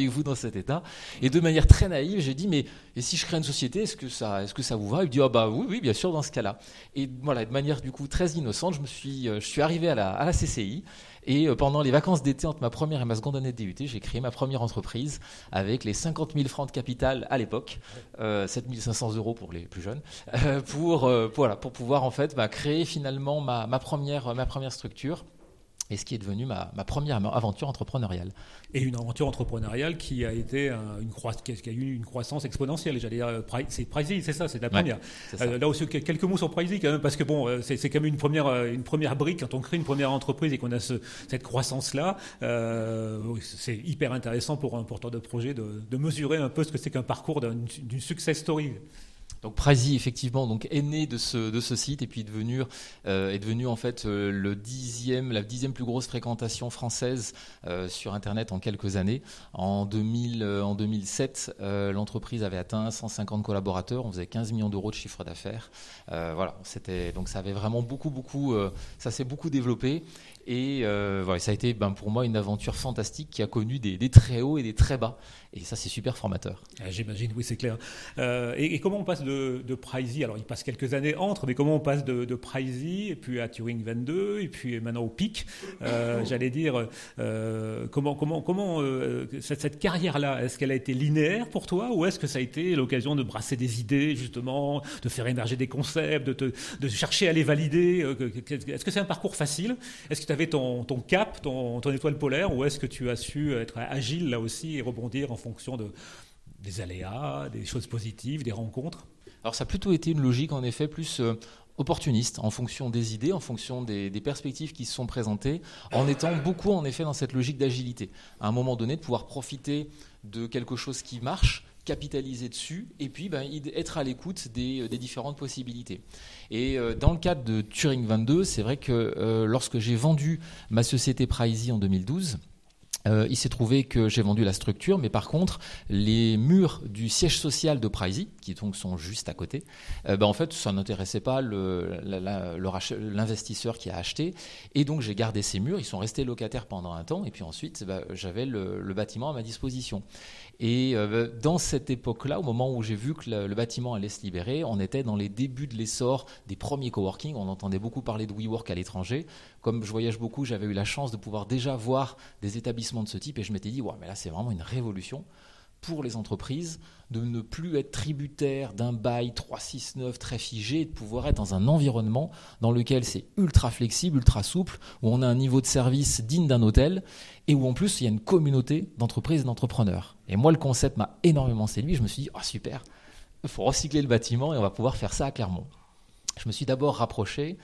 vous dans cet état. Et de manière très naïve, j'ai dit mais et si je crée une société, est-ce que ça vous va? Il me dit oui bien sûr dans ce cas-là. Et voilà, de manière du coup très innocente, je suis arrivé à la CCI. Et pendant les vacances d'été, entre ma première et ma seconde année de DUT, j'ai créé ma première entreprise avec les 50 000 francs de capital à l'époque, 7 500 € pour les plus jeunes, pour pouvoir en fait créer finalement ma première structure. Et ce qui est devenu ma première aventure entrepreneuriale. Et une aventure entrepreneuriale qui a été qui a eu une croissance exponentielle. J'allais dire, c'est Pricey, c'est ça, c'est la première. Ouais, là aussi, quelques mots sur Pricey quand même, parce que bon, c'est quand même une première brique quand on crée une première entreprise et qu'on a cette croissance-là. C'est hyper intéressant pour un porteur de projet de mesurer un peu ce que c'est qu'un parcours d'une success story. Donc Pricey effectivement est né de ce site et puis est devenu en fait la 10e plus grosse fréquentation française sur Internet en quelques années. En 2007, l'entreprise avait atteint 150 collaborateurs, on faisait 15 millions d'euros de chiffre d'affaires. Donc ça avait vraiment ça s'est beaucoup développé. Et ça a été pour moi une aventure fantastique qui a connu des très hauts et des très bas. Et ça, c'est super formateur. J'imagine, oui, c'est clair. Et comment on passe de Pricey? Alors, il passe quelques années mais comment on passe de Pricey et puis à Turing 22 et puis maintenant au PIC? J'allais dire, comment cette carrière-là, est-ce qu'elle a été linéaire pour toi ou est-ce que ça a été l'occasion de brasser des idées, justement, de faire émerger des concepts, de chercher à les valider? Est-ce que c'est un parcours facile? Est-ce que tu avais ton cap, ton étoile polaire, ou est-ce que tu as su être agile là aussi et rebondir en fonction des aléas, des choses positives, des rencontres? Alors ça a plutôt été une logique en effet plus opportuniste, en fonction des idées, en fonction des perspectives qui se sont présentées, en étant beaucoup en effet dans cette logique d'agilité. À un moment donné, de pouvoir profiter de quelque chose qui marche, capitaliser dessus et puis être à l'écoute des différentes possibilités. Et dans le cadre de Turing 22, c'est vrai que lorsque j'ai vendu ma société Pricey en 2012, il s'est trouvé que j'ai vendu la structure, mais par contre, les murs du siège social de Pricey, qui donc sont juste à côté, en fait, ça n'intéressait pas l'investisseur qui a acheté. Et donc, j'ai gardé ces murs. Ils sont restés locataires pendant un temps. Et puis ensuite, j'avais le bâtiment à ma disposition. Et dans cette époque-là, au moment où j'ai vu que le bâtiment allait se libérer, on était dans les débuts de l'essor des premiers coworking. On entendait beaucoup parler de WeWork à l'étranger. Comme je voyage beaucoup, j'avais eu la chance de pouvoir déjà voir des établissements de ce type et je m'étais dit, mais là c'est vraiment une révolution pour les entreprises de ne plus être tributaire d'un bail 369 très figé et de pouvoir être dans un environnement dans lequel c'est ultra flexible, ultra souple, où on a un niveau de service digne d'un hôtel et où en plus il y a une communauté d'entreprises et d'entrepreneurs. Et moi le concept m'a énormément séduit, je me suis dit, super, il faut recycler le bâtiment et on va pouvoir faire ça à Clermont. Je me suis d'abord rapproché,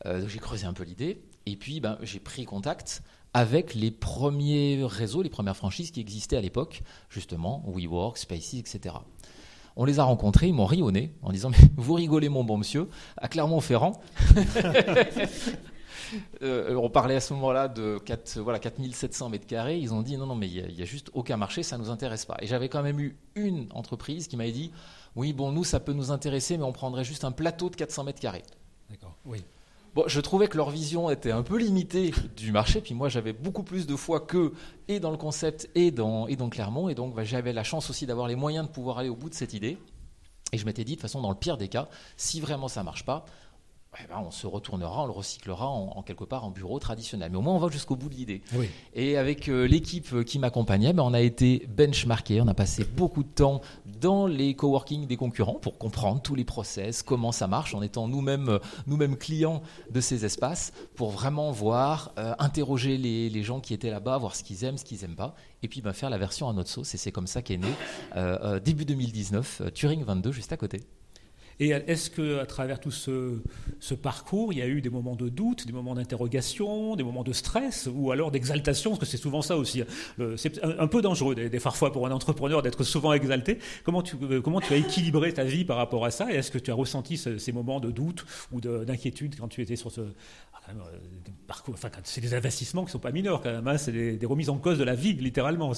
j'ai creusé un peu l'idée. Et puis, j'ai pris contact avec les premiers réseaux, les premières franchises qui existaient à l'époque, justement, WeWork, Spaces, etc. On les a rencontrés, ils m'ont ri au nez en disant « Mais vous rigolez mon bon monsieur, à Clermont-Ferrand ». On parlait à ce moment-là de 4700 mètres carrés. Ils ont dit non, mais il n'y a juste aucun marché, ça ne nous intéresse pas. Et j'avais quand même eu une entreprise qui m'avait dit oui, bon, nous, ça peut nous intéresser, mais on prendrait juste un plateau de 400 mètres carrés. D'accord, oui. Bon, je trouvais que leur vision était un peu limitée du marché, puis moi j'avais beaucoup plus de foi qu'eux, et dans le concept et dans Clermont, et donc j'avais la chance aussi d'avoir les moyens de pouvoir aller au bout de cette idée. Et je m'étais dit, de toute façon, dans le pire des cas, si vraiment ça ne marche pas, on se retournera, on le recyclera en quelque part en bureau traditionnel. Mais au moins, on va jusqu'au bout de l'idée. Oui. Et avec l'équipe qui m'accompagnait, on a été benchmarké. On a passé beaucoup de temps dans les coworking des concurrents pour comprendre tous les process, comment ça marche, en étant nous-mêmes clients de ces espaces, pour vraiment voir, interroger les gens qui étaient là-bas, voir ce qu'ils aiment, ce qu'ils n'aiment pas, et puis faire la version à notre sauce. Et c'est comme ça qu'est né, début 2019, Turing 22, juste à côté. Et est-ce qu'à travers tout ce parcours, il y a eu des moments de doute, des moments d'interrogation, des moments de stress ou alors d'exaltation, parce que c'est souvent ça aussi. C'est un peu dangereux des parfois pour un entrepreneur d'être souvent exalté. Comment tu as équilibré ta vie par rapport à ça? Et est-ce que tu as ressenti ces moments de doute ou d'inquiétude quand tu étais sur ce parcours? Enfin, c'est des investissements qui ne sont pas mineurs quand même, hein, c'est des remises en cause de la vie, littéralement.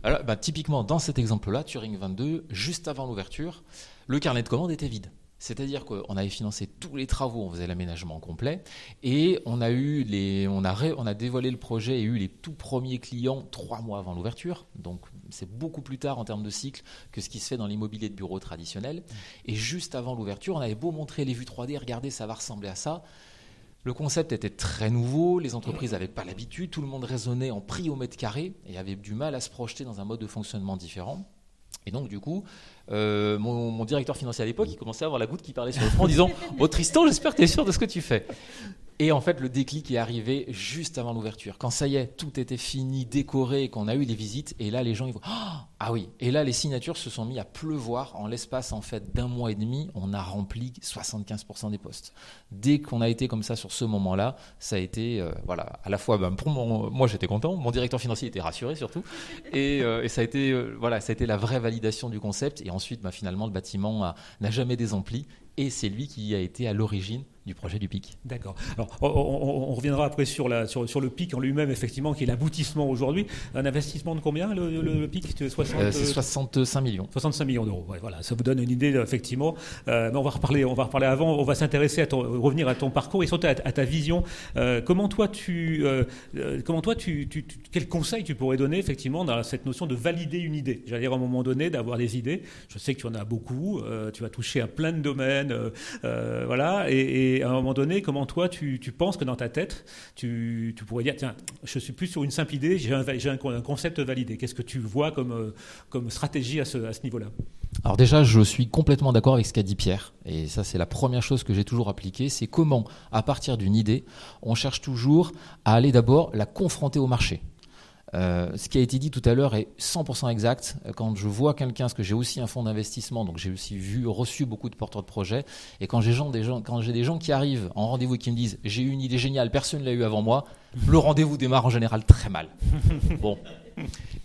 Alors, typiquement, dans cet exemple-là, Turing 22, juste avant l'ouverture, le carnet de commandes était vide. C'est-à-dire qu'on avait financé tous les travaux, on faisait l'aménagement complet, et on a dévoilé le projet et eu les tout premiers clients 3 mois avant l'ouverture. Donc, c'est beaucoup plus tard en termes de cycle que ce qui se fait dans l'immobilier de bureau traditionnel. Et juste avant l'ouverture, on avait beau montrer les vues 3D, regardez, ça va ressembler à ça. Le concept était très nouveau, les entreprises n'avaient pas l'habitude, tout le monde raisonnait en prix au mètre carré et avait du mal à se projeter dans un mode de fonctionnement différent. Et donc, du coup, mon directeur financier à l'époque, il commençait à avoir la goutte qui parlait sur le front en disant « Oh Tristan, j'espère que tu es sûr de ce que tu fais ». Et en fait, le déclic est arrivé juste avant l'ouverture. Quand ça y est, tout était fini, décoré, qu'on a eu les visites, et là, les gens, ils voient « Ah oui !» Et là, les signatures se sont mis à pleuvoir. En l'espace, en fait, d'1 mois et demi, on a rempli 75% des postes. Dès qu'on a été comme ça sur ce moment-là, ça a été, à la fois, pour moi, j'étais content, mon directeur financier était rassuré surtout, et ça a été la vraie validation du concept. Et ensuite, finalement, le bâtiment n'a jamais désempli, et c'est lui qui a été à l'origine du projet du PIC. D'accord. Alors, on reviendra après sur le PIC en lui-même, effectivement, qui est l'aboutissement aujourd'hui. Un investissement de combien, le PIC? C'est 65 millions. 65 millions d'euros, ouais, voilà. Ça vous donne une idée, effectivement. Mais on va reparler avant. On va s'intéresser revenir à ton parcours et surtout à ta vision. Quel conseil tu pourrais donner, effectivement, dans cette notion de valider une idée? J'allais dire, à un moment donné, d'avoir des idées. Je sais que tu en as beaucoup. Tu vas toucher à plein de domaines. Et à un moment donné, comment toi, tu penses que dans ta tête, tu pourrais dire, tiens, je suis plus sur une simple idée, j'ai un concept validé. Qu'est-ce que tu vois comme stratégie à ce niveau-là? Alors déjà, je suis complètement d'accord avec ce qu'a dit Pierre. Et ça, c'est la première chose que j'ai toujours appliquée. C'est comment, à partir d'une idée, on cherche toujours à aller d'abord la confronter au marché. Ce qui a été dit tout à l'heure est 100% exact. Quand je vois quelqu'un, parce que j'ai aussi un fonds d'investissement, donc j'ai aussi reçu beaucoup de porteurs de projets, et quand j'ai des gens qui arrivent en rendez-vous et qui me disent « j'ai eu une idée géniale, personne ne l'a eu avant moi », le rendez-vous démarre en général très mal. Bon.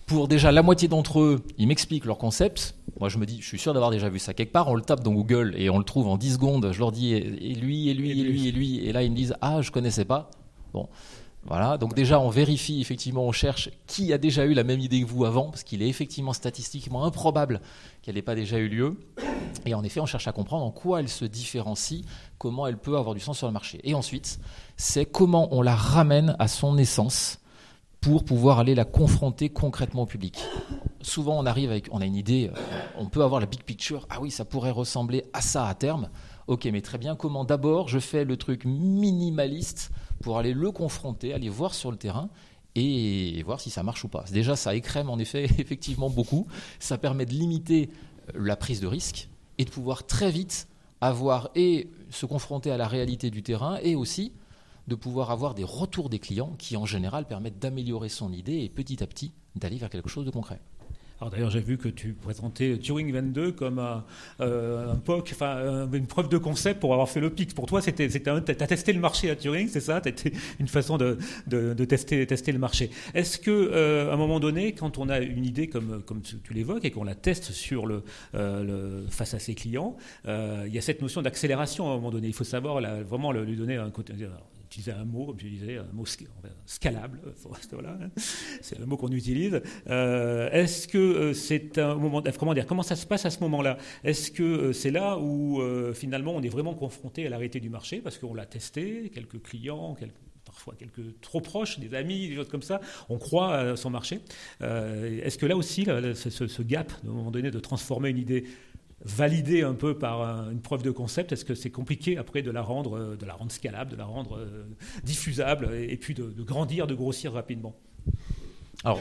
Pour déjà la moitié d'entre eux, ils m'expliquent leur concept. Moi, je me dis, je suis sûr d'avoir déjà vu ça quelque part. On le tape dans Google et on le trouve en 10 secondes. Je leur dis, et lui. Et là, ils me disent, ah, je connaissais pas. Bon. Voilà, donc déjà on vérifie, effectivement on cherche qui a déjà eu la même idée que vous avant, parce qu'il est effectivement statistiquement improbable qu'elle n'ait pas déjà eu lieu, et en effet on cherche à comprendre en quoi elle se différencie, comment elle peut avoir du sens sur le marché. Et ensuite, c'est comment on la ramène à son essence pour pouvoir aller la confronter concrètement au public. Souvent on a une idée, on peut avoir la big picture, ah oui ça pourrait ressembler à ça à terme, ok mais très bien, comment d'abord je fais le truc minimaliste pour aller le confronter, aller voir sur le terrain et voir si ça marche ou pas. Déjà, ça écrème en effet effectivement beaucoup. Ça permet de limiter la prise de risque et de pouvoir très vite avoir et se confronter à la réalité du terrain et aussi de pouvoir avoir des retours des clients qui en général permettent d'améliorer son idée et petit à petit d'aller vers quelque chose de concret. Alors d'ailleurs, j'ai vu que tu présentais Turing 22 comme un POC, une preuve de concept pour avoir fait le PIC. Pour toi, t'as testé le marché à Turing, c'est ça? C'était une façon de tester le marché. Est-ce que, à un moment donné, quand on a une idée comme tu l'évoques et qu'on la teste face à ses clients, il y a cette notion d'accélération à un moment donné. Il faut savoir vraiment lui donner un côté. Utiliser un mot, comme je disais, un mot scalable, voilà, c'est le mot qu'on utilise. Est-ce que c'est un moment, comment ça se passe à ce moment-là? Est-ce que c'est là où finalement on est vraiment confronté à la réalité du marché parce qu'on l'a testé, quelques clients, parfois quelques trop proches, des amis, des choses comme ça, on croit à son marché. Est-ce que là aussi, ce gap, à un moment donné, de transformer une idée validée un peu par une preuve de concept, est-ce que c'est compliqué après de la rendre scalable, de la rendre diffusable et puis de grandir, de grossir rapidement? Alors,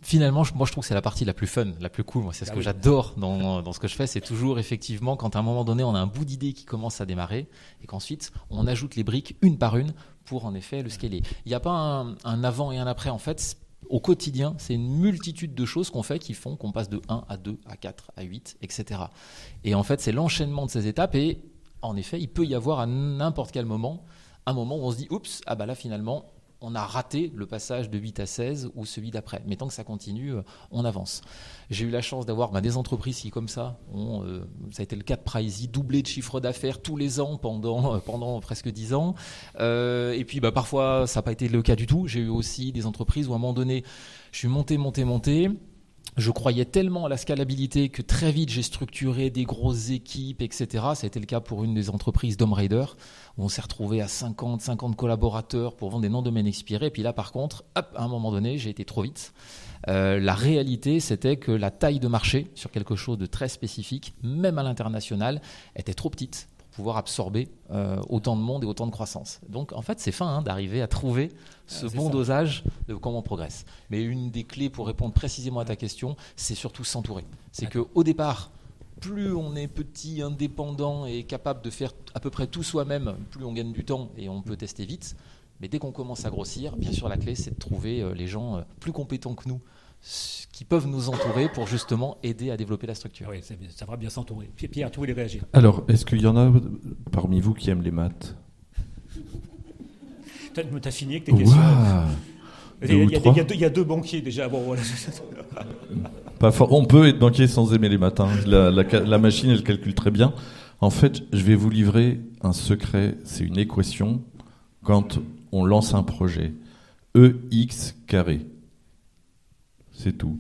finalement, moi je trouve que c'est la partie la plus fun, la plus cool. Moi, c'est ce que j'adore dans ce que je fais. C'est toujours effectivement quand à un moment donné on a un bout d'idée qui commence à démarrer et qu'ensuite on ajoute les briques une par une pour en effet le scaler. Il n'y a pas un avant et un après en fait. Au quotidien, c'est une multitude de choses qu'on fait qui font qu'on passe de 1 à 2, à 4, à 8, etc. Et en fait, c'est l'enchaînement de ces étapes. Et en effet, il peut y avoir à n'importe quel moment, un moment où on se dit « Oups, ah bah là finalement, on a raté le passage de 8 à 16 ou celui d'après. » Mais tant que ça continue, on avance. J'ai eu la chance d'avoir des entreprises qui, comme ça, ça a été le cas de Pricey, doublé de chiffre d'affaires tous les ans pendant presque 10 ans. Et puis parfois, ça n'a pas été le cas du tout. J'ai eu aussi des entreprises où à un moment donné, je suis monté. Je croyais tellement à la scalabilité que très vite j'ai structuré des grosses équipes, etc. Ça a été le cas pour une des entreprises Dom Raider, où on s'est retrouvé à 50 collaborateurs pour vendre des noms de domaine expirés. Et puis là, par contre, à un moment donné, j'ai été trop vite. La réalité, c'était que la taille de marché sur quelque chose de très spécifique, même à l'international, était trop petite pour pouvoir absorber autant de monde et autant de croissance. Donc, en fait, c'est fin d'arriver à trouver ce bon dosage de comment on progresse. Mais une des clés pour répondre précisément à ta question, c'est surtout s'entourer. C'est qu'au départ, plus on est petit, indépendant et capable de faire à peu près tout soi-même, plus on gagne du temps et on peut tester vite. Mais dès qu'on commence à grossir, bien sûr, la clé, c'est de trouver les gens plus compétents que nous qui peuvent nous entourer pour justement aider à développer la structure. Oui, ça va bien s'entourer. Pierre, tu voulais réagir? Alors, est-ce qu'il y en a parmi vous qui aiment les maths? Tu as fini avec tes questions. Il y a deux banquiers déjà. Bon, voilà. On peut être banquier sans aimer les maths. Hein. La machine, elle calcule très bien. En fait, je vais vous livrer un secret. C'est une équation quand on lance un projet. EX carré. C'est tout.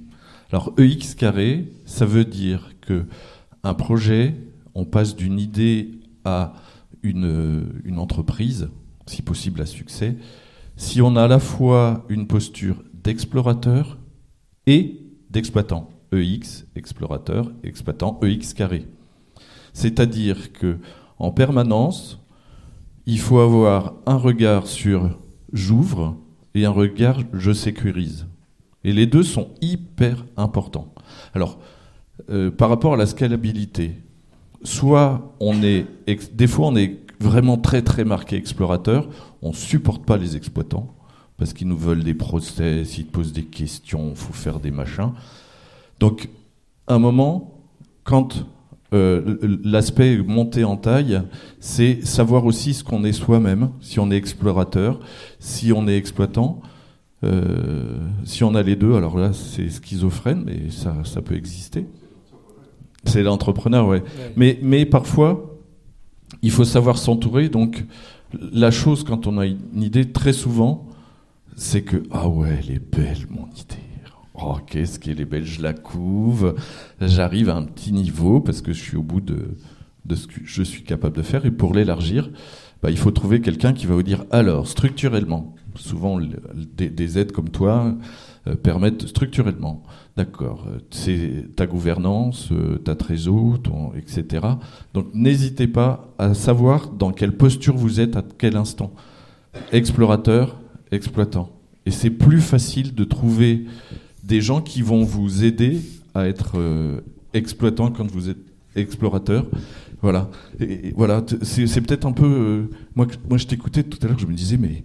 Alors, EX carré, ça veut dire qu'un projet, on passe d'une idée à une entreprise, si possible à succès, si on a à la fois une posture d'explorateur et d'exploitant. EX, explorateur, exploitant, EX carré. C'est-à-dire qu'en permanence, il faut avoir un regard sur j'ouvre et un regard je sécurise. Et les deux sont hyper importants. Alors, par rapport à la scalabilité, soit des fois on est vraiment très très marqué explorateur, on ne supporte pas les exploitants, parce qu'ils nous veulent des process, ils te posent des questions, il faut faire des machins. Donc, à un moment, quand l'aspect monter en taille, c'est savoir aussi ce qu'on est soi-même, si on est explorateur, si on est exploitant. Si on a les deux, alors là c'est schizophrène, mais ça peut exister. C'est l'entrepreneur, ouais. Mais parfois, il faut savoir s'entourer. Donc, la chose, quand on a une idée, très souvent, c'est que ah ouais, elle est belle mon idée. Oh, qu'est-ce qu'elle est belle, je la couve. J'arrive à un petit niveau parce que je suis au bout de ce que je suis capable de faire. Et pour l'élargir, il faut trouver quelqu'un qui va vous dire alors, structurellement. Souvent, des aides comme toi permettent structurellement. D'accord, c'est ta gouvernance, ta trésor, etc. Donc, n'hésitez pas à savoir dans quelle posture vous êtes à quel instant. Explorateur, exploitant. Et c'est plus facile de trouver des gens qui vont vous aider à être exploitant quand vous êtes explorateur. Voilà. Et voilà, c'est peut-être un peu... moi, je t'écoutais tout à l'heure, je me disais, mais...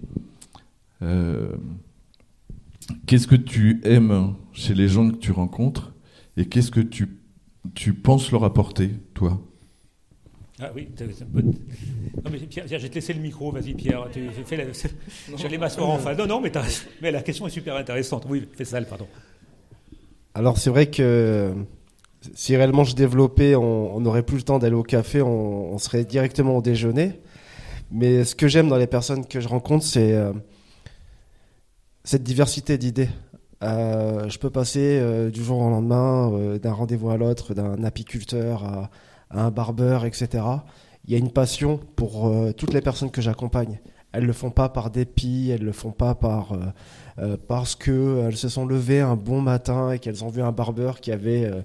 qu'est-ce que tu aimes chez les gens que tu rencontres? Et qu'est-ce que tu penses leur apporter, toi ? Ah oui, c'est une bonne... Non mais Pierre, je vais te laisser le micro, vas-y Pierre, j'allais m'asseoir en face. Non, mais la question est super intéressante. Oui, fais ça, pardon. Alors c'est vrai que si réellement je développais, on n'aurait plus le temps d'aller au café, on serait directement au déjeuner. Mais ce que j'aime dans les personnes que je rencontre, c'est cette diversité d'idées. Je peux passer du jour au lendemain, d'un rendez-vous à l'autre, d'un apiculteur à un barbeur, etc. Il y a une passion pour toutes les personnes que j'accompagne. Elles ne le font pas par dépit, elles ne le font pas parce qu'elles se sont levées un bon matin et qu'elles ont vu un barbeur qui avait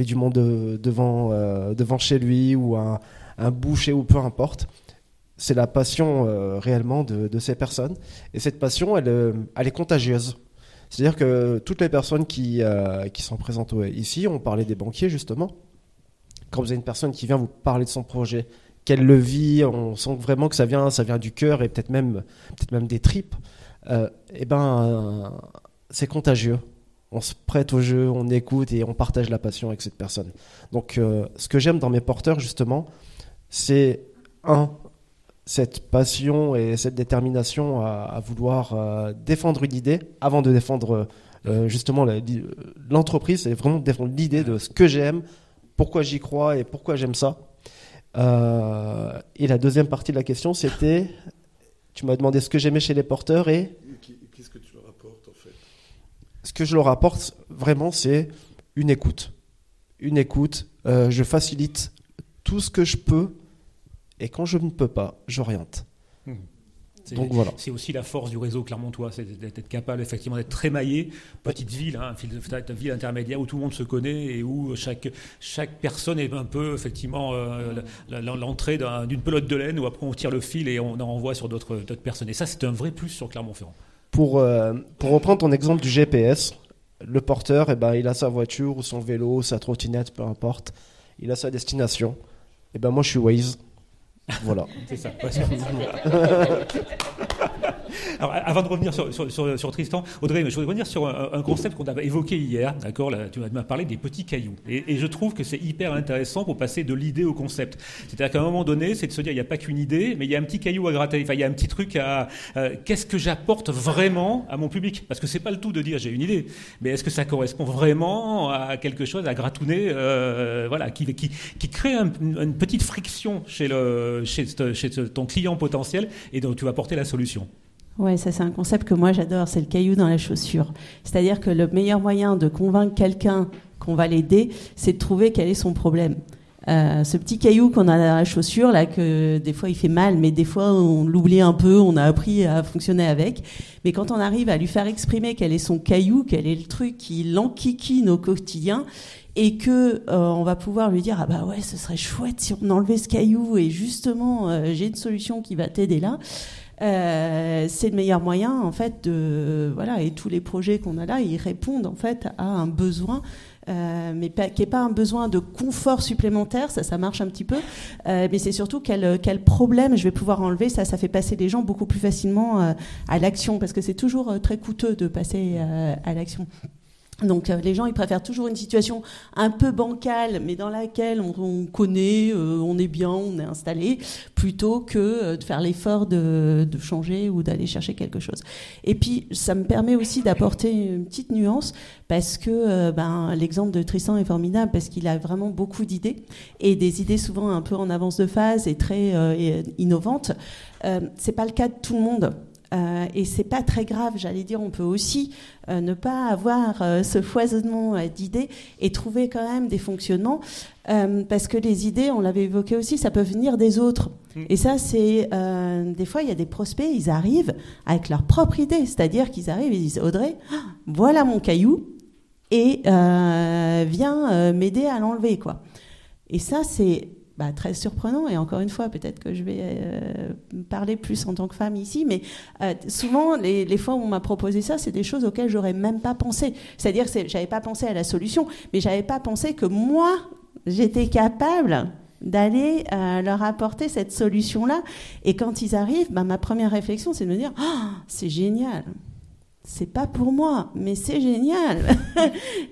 du monde devant chez lui ou un boucher ou peu importe. C'est la passion réellement de ces personnes. Et cette passion, elle est contagieuse. C'est-à-dire que toutes les personnes qui sont présentes ici, on parlait des banquiers justement, quand vous avez une personne qui vient vous parler de son projet, qu'elle le vit, on sent vraiment que ça vient du cœur et peut-être même des tripes, c'est contagieux. On se prête au jeu, on écoute et on partage la passion avec cette personne. Donc ce que j'aime dans mes porteurs justement, c'est cette passion et cette détermination à vouloir défendre une idée avant de défendre justement l'entreprise, c'est vraiment de défendre l'idée de ce que j'aime, pourquoi j'y crois et pourquoi j'aime ça. Et la deuxième partie de la question, c'était, tu m'as demandé ce que j'aimais chez les porteurs et qu'est-ce que tu leur apportes en fait ? Ce que je leur apporte vraiment, c'est une écoute. Je facilite tout ce que je peux et quand je ne peux pas, j'oriente. Donc voilà. C'est aussi la force du réseau clermontois, c'est d'être capable effectivement d'être très maillé, petite ville, ville intermédiaire où tout le monde se connaît et où chaque personne est un peu effectivement l'entrée d'une pelote de laine où après on tire le fil et on en renvoie sur d'autres personnes. Et ça, c'est un vrai plus sur Clermont-Ferrand. Pour reprendre ton exemple du GPS, le porteur, il a sa voiture ou son vélo, sa trottinette, peu importe, il a sa destination. Moi, je suis Waze. Voilà. C'est ça. Alors, avant de revenir sur Tristan, Audrey, je voudrais revenir sur un concept qu'on avait évoqué hier. D'accord, là, tu m'as parlé des petits cailloux. Et je trouve que c'est hyper intéressant pour passer de l'idée au concept. C'est-à-dire qu'à un moment donné, c'est de se dire, il n'y a pas qu'une idée, mais il y a un petit caillou à gratter. Enfin, il y a un petit truc qu'est-ce que j'apporte vraiment à mon public ? Parce que c'est pas le tout de dire j'ai une idée, mais est-ce que ça correspond vraiment à quelque chose à gratouner, qui crée une petite friction chez ton client potentiel et dont tu vas porter la solution. Ouais, ça c'est un concept que moi j'adore, c'est le caillou dans la chaussure. C'est-à-dire que le meilleur moyen de convaincre quelqu'un qu'on va l'aider, c'est de trouver quel est son problème. Ce petit caillou qu'on a dans la chaussure, là, que des fois il fait mal, mais des fois on l'oublie un peu, on a appris à fonctionner avec. Mais quand on arrive à lui faire exprimer quel est son caillou, quel est le truc qui l'enquiquine au quotidien, et que on va pouvoir lui dire ah bah ouais, ce serait chouette si on enlevait ce caillou et justement j'ai une solution qui va t'aider là. C'est le meilleur moyen en fait et tous les projets qu'on a là, ils répondent en fait à un besoin. Mais qui n'est pas un besoin de confort supplémentaire, ça marche un petit peu, mais c'est surtout quel problème je vais pouvoir enlever, ça fait passer les gens beaucoup plus facilement à l'action, parce que c'est toujours très coûteux de passer à l'action. Donc les gens, ils préfèrent toujours une situation un peu bancale, mais dans laquelle on connaît, on est bien, on est installé, plutôt que de faire l'effort de changer ou d'aller chercher quelque chose. Et puis, ça me permet aussi d'apporter une petite nuance, parce que l'exemple de Tristan est formidable, parce qu'il a vraiment beaucoup d'idées, et des idées souvent un peu en avance de phase et très innovantes. C'est pas le cas de tout le monde. Et c'est pas très grave, j'allais dire, on peut aussi ne pas avoir ce foisonnement d'idées et trouver quand même des fonctionnements, parce que les idées, on l'avait évoqué aussi, ça peut venir des autres. Et ça, c'est des fois, il y a des prospects, ils arrivent avec leur propre idée, c'est-à-dire qu'ils arrivent et ils disent Audrey, voilà mon caillou, et viens m'aider à l'enlever, quoi. Et ça, c'est très surprenant, et encore une fois, peut-être que je vais parler plus en tant que femme ici, mais souvent, les fois où on m'a proposé ça, c'est des choses auxquelles j'aurais même pas pensé. C'est-à-dire que j'avais pas pensé à la solution, mais j'avais pas pensé que moi, j'étais capable d'aller leur apporter cette solution-là. Et quand ils arrivent, ma première réflexion, c'est de me dire « Oh, c'est génial !» c'est pas pour moi, mais c'est génial.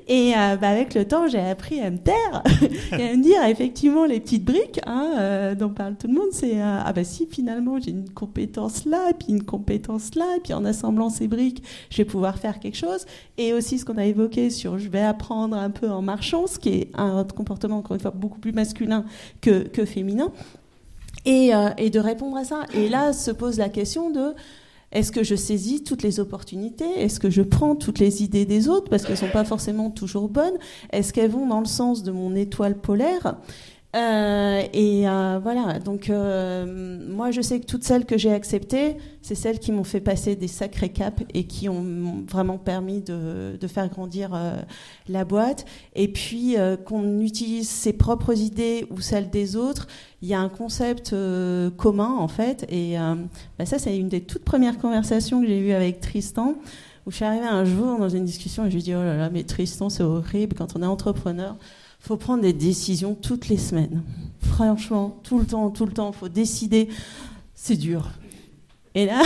Et avec le temps, j'ai appris à me taire et à me dire, effectivement, les petites briques dont parle tout le monde, c'est si finalement j'ai une compétence là, et puis une compétence là, et puis en assemblant ces briques, je vais pouvoir faire quelque chose. Et aussi ce qu'on a évoqué sur je vais apprendre un peu en marchant, ce qui est un comportement, encore une fois, beaucoup plus masculin que féminin, et de répondre à ça. Et là se pose la question de est-ce que je saisis toutes les opportunités ? Est-ce que je prends toutes les idées des autres parce qu'elles ne sont pas forcément toujours bonnes ? Est-ce qu'elles vont dans le sens de mon étoile polaire ? Voilà. Donc, moi, je sais que toutes celles que j'ai acceptées, c'est celles qui m'ont fait passer des sacrés caps et qui ont vraiment permis de faire grandir la boîte. Et puis, qu'on utilise ses propres idées ou celles des autres, il y a un concept commun, en fait. Et ça, c'est une des toutes premières conversations que j'ai eues avec Tristan, où je suis arrivée un jour dans une discussion et je lui ai dit « Oh là là, mais Tristan, c'est horrible quand on est entrepreneur. Il faut prendre des décisions toutes les semaines. Franchement, tout le temps, il faut décider. C'est dur. » Et là,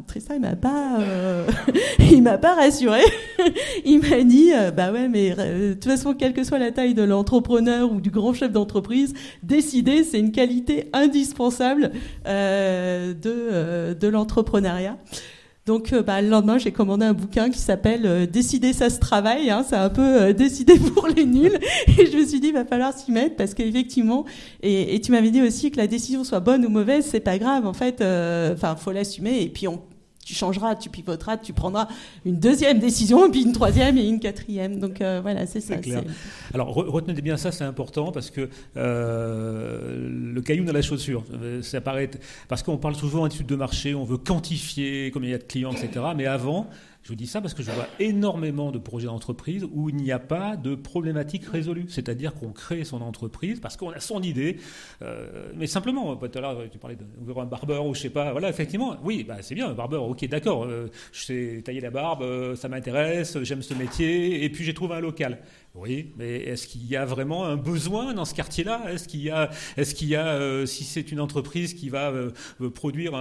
Tristan, il m'a pas rassuré. Il m'a dit, ouais, mais de toute façon, quelle que soit la taille de l'entrepreneur ou du grand chef d'entreprise, décider, c'est une qualité indispensable de l'entrepreneuriat. Donc, le lendemain, j'ai commandé un bouquin qui s'appelle Décider, ça se travaille. C'est un peu décider pour les nuls. Et je me suis dit, il va falloir s'y mettre parce qu'effectivement, et tu m'avais dit aussi que la décision soit bonne ou mauvaise, c'est pas grave. En fait, faut l'assumer et puis tu changeras, tu pivoteras, tu prendras une deuxième décision, puis une troisième et une quatrième. Donc voilà, c'est ça. C'est clair. Alors retenez bien ça, c'est important parce que le caillou dans la chaussure, ça paraît parce qu'on parle souvent d'études de marché, on veut quantifier combien il y a de clients, etc. Mais avant, je vous dis ça parce que je vois énormément de projets d'entreprise où il n'y a pas de problématique résolue. C'est-à-dire qu'on crée son entreprise parce qu'on a son idée. Mais simplement, tout à l'heure, tu parlais d'ouvrir un barbeur ou je sais pas. Voilà, effectivement, oui, c'est bien, un barbeur, ok, d'accord. Je sais tailler la barbe, ça m'intéresse, j'aime ce métier, et puis j'ai trouvé un local. Oui, mais est-ce qu'il y a vraiment un besoin dans ce quartier-là ? Est-ce qu'il y a, si c'est une entreprise qui va produire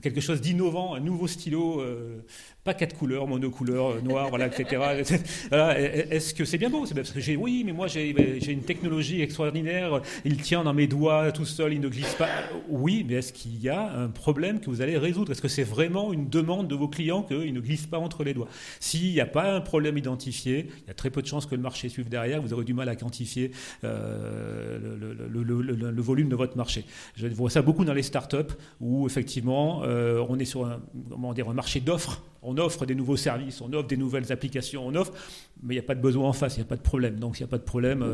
quelque chose d'innovant, un nouveau stylo, pas 4 couleurs, monocouleur, noir, voilà, etc. Voilà, est-ce que c'est bien beau ? C'est parce que mais moi j'ai une technologie extraordinaire, il tient dans mes doigts tout seul, il ne glisse pas. Oui, mais est-ce qu'il y a un problème que vous allez résoudre ? Est-ce que c'est vraiment une demande de vos clients qu'il ne glisse pas entre les doigts ? S'il n'y a pas un problème identifié, il y a très peu de chances que le marché suive derrière, vous aurez du mal à quantifier le volume de votre marché. Je vois ça beaucoup dans les startups où effectivement on est sur un marché d'offres. On offre des nouveaux services, on offre des nouvelles applications, mais il n'y a pas de besoin en face, il n'y a pas de problème. Donc s'il n'y a pas de problème,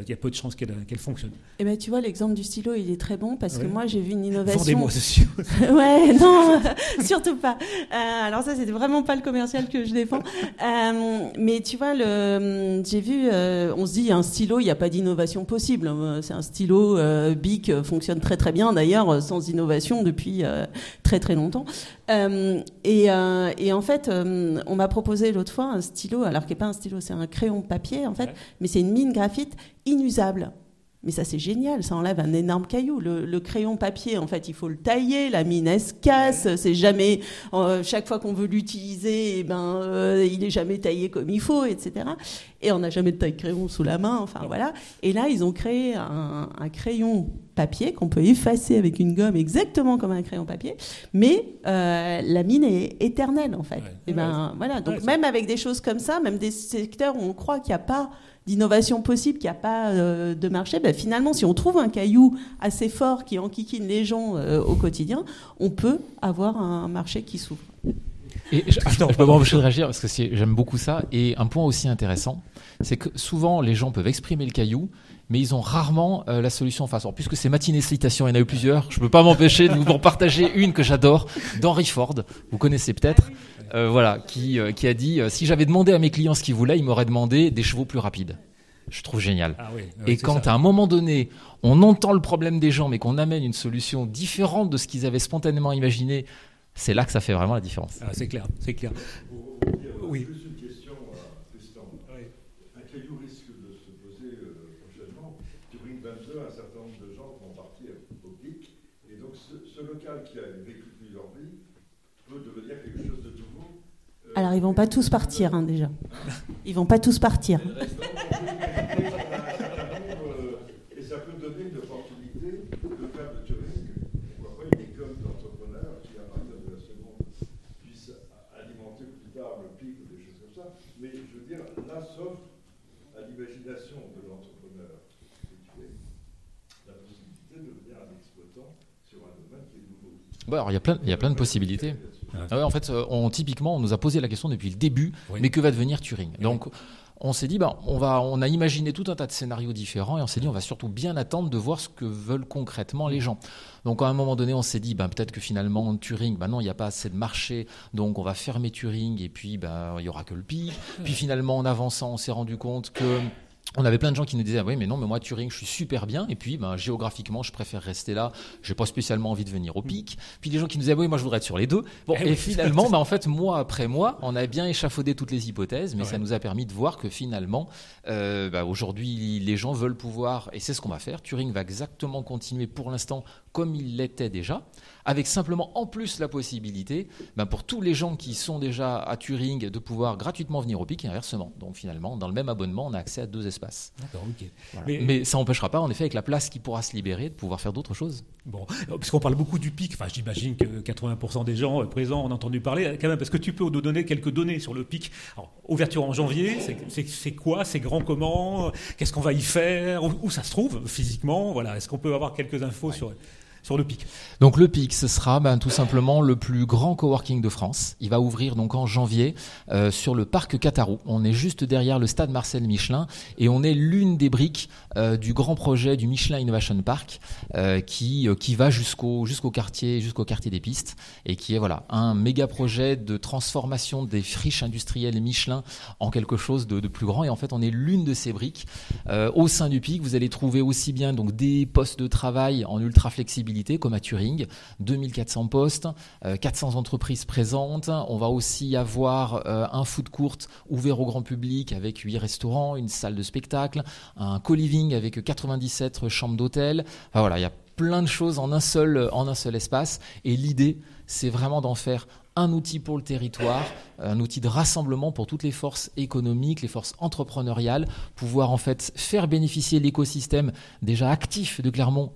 il y a peu de chances qu'elle fonctionne. Et ben tu vois, l'exemple du stylo, il est très bon parce que moi j'ai vu une innovation. Vendez-moi ce stylo. Ouais, non, surtout pas. Alors ça, c'était vraiment pas le commercial que je défends. Mais tu vois, j'ai vu, on se dit un stylo, il n'y a pas d'innovation possible. C'est un stylo, Bic fonctionne très très bien d'ailleurs, sans innovation depuis très très longtemps. Et en fait, on m'a proposé l'autre fois un stylo, alors qu'il n'est pas un stylo, c'est un crayon papier en fait, mais c'est une mine graphite inusable. Mais ça, c'est génial, ça enlève un énorme caillou. Le crayon papier, en fait, il faut le tailler, la mine, elle se casse, c'est jamais... chaque fois qu'on veut l'utiliser, il est jamais taillé comme il faut, etc. Et on n'a jamais de taille-crayon sous la main, enfin voilà. Et là, ils ont créé un crayon papier qu'on peut effacer avec une gomme exactement comme un crayon papier, mais la mine est éternelle, en fait. Et voilà, donc même avec des choses comme ça, même des secteurs où on croit qu'il n'y a pas d'innovation possible, qu'il n'y a pas de marché, finalement, si on trouve un caillou assez fort qui enquiquine les gens au quotidien, on peut avoir un marché qui s'ouvre. Et je peux pas m'empêcher de réagir parce que j'aime beaucoup ça. Et un point aussi intéressant, c'est que souvent les gens peuvent exprimer le caillou, mais ils ont rarement la solution en face. Alors, puisque c'est matinée citation, il y en a eu plusieurs, je peux pas m'empêcher de vous en partager une que j'adore, d'Henry Ford, vous connaissez peut-être, qui a dit si j'avais demandé à mes clients ce qu'ils voulaient, ils m'auraient demandé des chevaux plus rapides. Je trouve génial. Et quand à un moment donné, on entend le problème des gens, mais qu'on amène une solution différente de ce qu'ils avaient spontanément imaginé, c'est là que ça fait vraiment la différence. C'est clair, c'est clair. Oui. Juste une question, Tristan. Oui. Un caillou risque de se poser prochainement. Turing 22, un certain nombre de gens vont partir au pic. Et donc, ce local qui a vécu plusieurs vies peut devenir quelque chose de nouveau. Alors, ils vont pas tous partir, hein, déjà. Ils vont pas tous partir. Et ça peut donner une opportunité de faire de Turing. Pourquoi pas une école d'entrepreneurs qui, à partir de la seconde, puisse alimenter plus tard le PIC ou des choses comme ça. Mais je veux dire, là s'offre à l'imagination de l'entrepreneur la possibilité de devenir un exploitant sur un domaine qui est nouveau. Bon, alors, il y a plein de possibilités. Ah ouais, en fait, typiquement, on nous a posé la question depuis le début, mais que va devenir Turing ? Donc, on s'est dit, on a imaginé tout un tas de scénarios différents et on s'est dit, on va surtout bien attendre de voir ce que veulent concrètement les gens. Donc, à un moment donné, on s'est dit, peut-être que finalement, Turing, non, il n'y a pas assez de marché, donc on va fermer Turing et puis, il n'y aura que le PIC. Puis finalement, en avançant, on s'est rendu compte que on avait plein de gens qui nous disaient oui mais moi Turing je suis super bien et puis géographiquement je préfère rester là, j'ai pas spécialement envie de venir au PIC. Puis des gens qui nous disaient oui moi je voudrais être sur les deux. Et finalement en fait mois après mois on a bien échafaudé toutes les hypothèses mais ça nous a permis de voir que finalement aujourd'hui les gens veulent pouvoir et c'est ce qu'on va faire. Turing va exactement continuer pour l'instant comme il l'était déjà, avec simplement en plus la possibilité pour tous les gens qui sont déjà à Turing de pouvoir gratuitement venir au PIC et inversement. Donc finalement, dans le même abonnement, on a accès à 2 espaces. D'accord, ok. Voilà. Mais ça n'empêchera pas, en effet, avec la place qui pourra se libérer, de pouvoir faire d'autres choses. Bon, parce qu'on parle beaucoup du PIC, j'imagine que 80% des gens présents en ont entendu parler quand même. Est-ce que tu peux nous donner quelques données sur le PIC ? Alors, ouverture en janvier, c'est quoi ? C'est grand comment ? Qu'est-ce qu'on va y faire ? Où ça se trouve physiquement ? Voilà. Est-ce qu'on peut avoir quelques infos sur le PIC. Donc le PIC, ce sera tout simplement le plus grand coworking de France. Il va ouvrir donc en janvier sur le parc Catarou. On est juste derrière le stade Marcel Michelin et on est l'une des briques du grand projet du Michelin Innovation Park qui va jusqu'au quartier des pistes et qui est un méga projet de transformation des friches industrielles Michelin en quelque chose de plus grand. Et en fait, on est l'une de ces briques. Au sein du PIC, vous allez trouver aussi bien donc des postes de travail en ultra flexibilité comme à Turing, 2400 postes, 400 entreprises présentes. On va aussi avoir un food court ouvert au grand public avec 8 restaurants, une salle de spectacle, un co-living avec 97 chambres d'hôtel. Il y a plein de choses en un seul espace. Et l'idée, c'est vraiment d'en faire un outil pour le territoire, un outil de rassemblement pour toutes les forces économiques, les forces entrepreneuriales, pouvoir en fait faire bénéficier l'écosystème déjà actif de Clermont.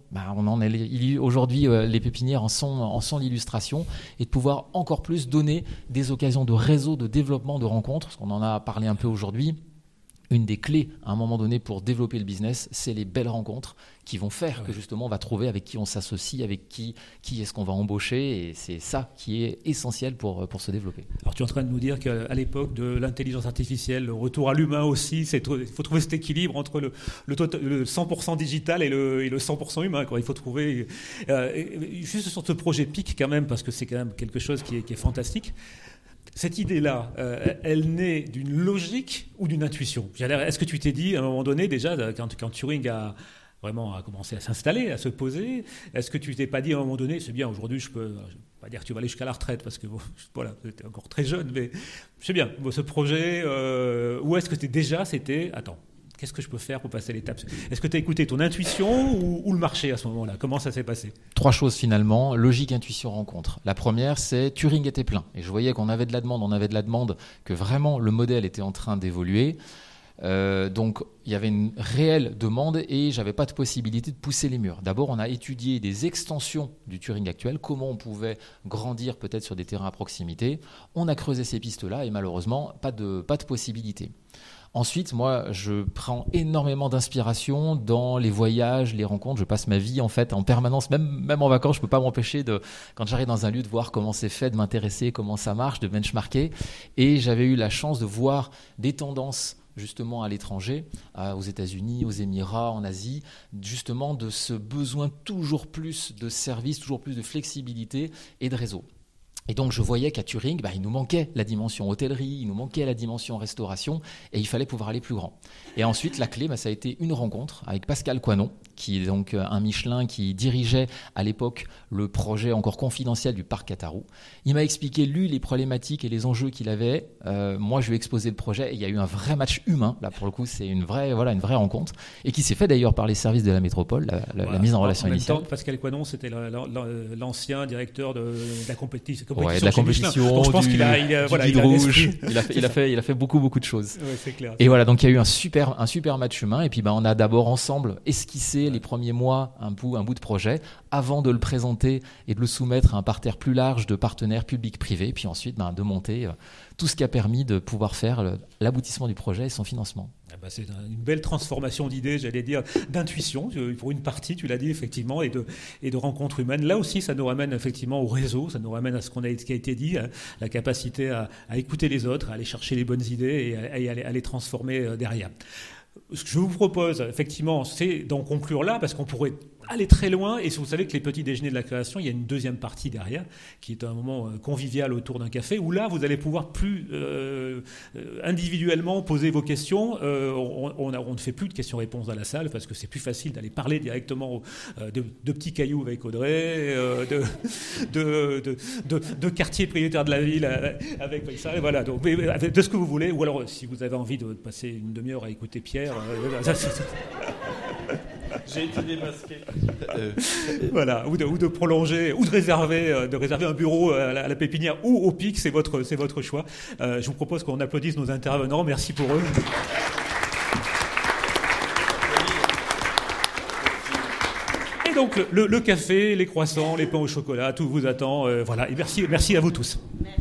Aujourd'hui, les pépinières en sont l'illustration, et de pouvoir encore plus donner des occasions de réseau, de développement, de rencontres, parce qu'on en a parlé un peu aujourd'hui. Une des clés à un moment donné pour développer le business, c'est les belles rencontres qui vont faire que justement on va trouver avec qui on s'associe, avec qui est-ce qu'on va embaucher, et c'est ça qui est essentiel pour se développer. Alors tu es en train de nous dire qu'à l'époque de l'intelligence artificielle, le retour à l'humain aussi, il faut trouver cet équilibre entre le 100% digital et le 100% humain. Il faut trouver juste sur ce projet PIC quand même, parce que c'est quand même quelque chose qui est fantastique. Cette idée-là, elle naît d'une logique ou d'une intuition ? Est-ce que tu t'es dit à un moment donné, déjà, quand Turing a commencé à s'installer, à se poser, est-ce que tu t'es pas dit à un moment donné, c'est bien, aujourd'hui je peux pas dire que tu vas aller jusqu'à la retraite, parce que tu étais encore très jeune, mais c'est bien, ce projet, ou est-ce que c'était, attends, qu'est-ce que je peux faire pour passer l'étape ? Est-ce que tu as écouté ton intuition ou le marché à ce moment-là ? Comment ça s'est passé ? 3 choses finalement, logique, intuition, rencontre. La première, c'est Turing était plein. Et je voyais qu'on avait de la demande, que vraiment le modèle était en train d'évoluer. Donc il y avait une réelle demande et j'avais pas de possibilité de pousser les murs. D'abord, on a étudié des extensions du Turing actuel, comment on pouvait grandir peut-être sur des terrains à proximité. On a creusé ces pistes-là et malheureusement, pas de possibilité. Ensuite, moi, je prends énormément d'inspiration dans les voyages, les rencontres. Je passe ma vie en fait en permanence, même en vacances, je peux pas m'empêcher quand j'arrive dans un lieu, de voir comment c'est fait, de m'intéresser, comment ça marche, de benchmarker. Et j'avais eu la chance de voir des tendances justement à l'étranger, aux États-Unis, aux Émirats, en Asie, justement de ce besoin toujours plus de services, toujours plus de flexibilité et de réseau. Et donc je voyais qu'à Turing, il nous manquait la dimension hôtellerie, il nous manquait la dimension restauration, et il fallait pouvoir aller plus grand. Et ensuite, la clé, ça a été une rencontre avec Pascal Coinon, qui est donc un Michelin qui dirigeait à l'époque le projet encore confidentiel du parc Kataroux. Il m'a expliqué, lui, les problématiques et les enjeux qu'il avait. Moi, je lui ai exposé le projet et il y a eu un vrai match humain. Là, pour le coup, c'est une vraie rencontre et qui s'est fait d'ailleurs par les services de la métropole, la mise en relation initiale. En même temps, Pascal Coinon, c'était l'ancien directeur de la compétition. Ouais, de la compétition, donc, je pense qu'il a guide rouge. Il a fait beaucoup de choses. Ouais, c'est clair. Et voilà, donc il y a eu un super match humain. Et puis, on a d'abord ensemble esquissé les premiers mois un bout de projet avant de le présenter et de le soumettre à un parterre plus large de partenaires publics-privés. Puis ensuite, de monter tout ce qui a permis de pouvoir faire l'aboutissement du projet et son financement. C'est une belle transformation d'idées, j'allais dire, d'intuition, pour une partie, tu l'as dit, effectivement, et de rencontres humaines. Là aussi, ça nous ramène effectivement au réseau, ça nous ramène à ce qui a été dit, la capacité à écouter les autres, à aller chercher les bonnes idées et à les transformer derrière. Ce que je vous propose, effectivement, c'est d'en conclure là, parce qu'on pourrait aller très loin. Et vous savez que les petits déjeuners de la création, il y a une deuxième partie derrière, qui est un moment convivial autour d'un café, où là, vous allez pouvoir plus individuellement poser vos questions. On ne fait plus de questions-réponses à la salle, parce que c'est plus facile d'aller parler directement de petits cailloux avec Audrey, de quartier prioritaire de la ville avec Faisal, voilà, donc, de ce que vous voulez. Ou alors, si vous avez envie de passer une demi-heure à écouter Pierre... J'ai été démasqué. Voilà, ou de prolonger, ou de réserver un bureau à la Pépinière ou au Pic, c'est votre choix. Je vous propose qu'on applaudisse nos intervenants. Merci pour eux. Et donc le café, les croissants, les pains au chocolat, tout vous attend. Voilà. Et merci à vous tous. Merci.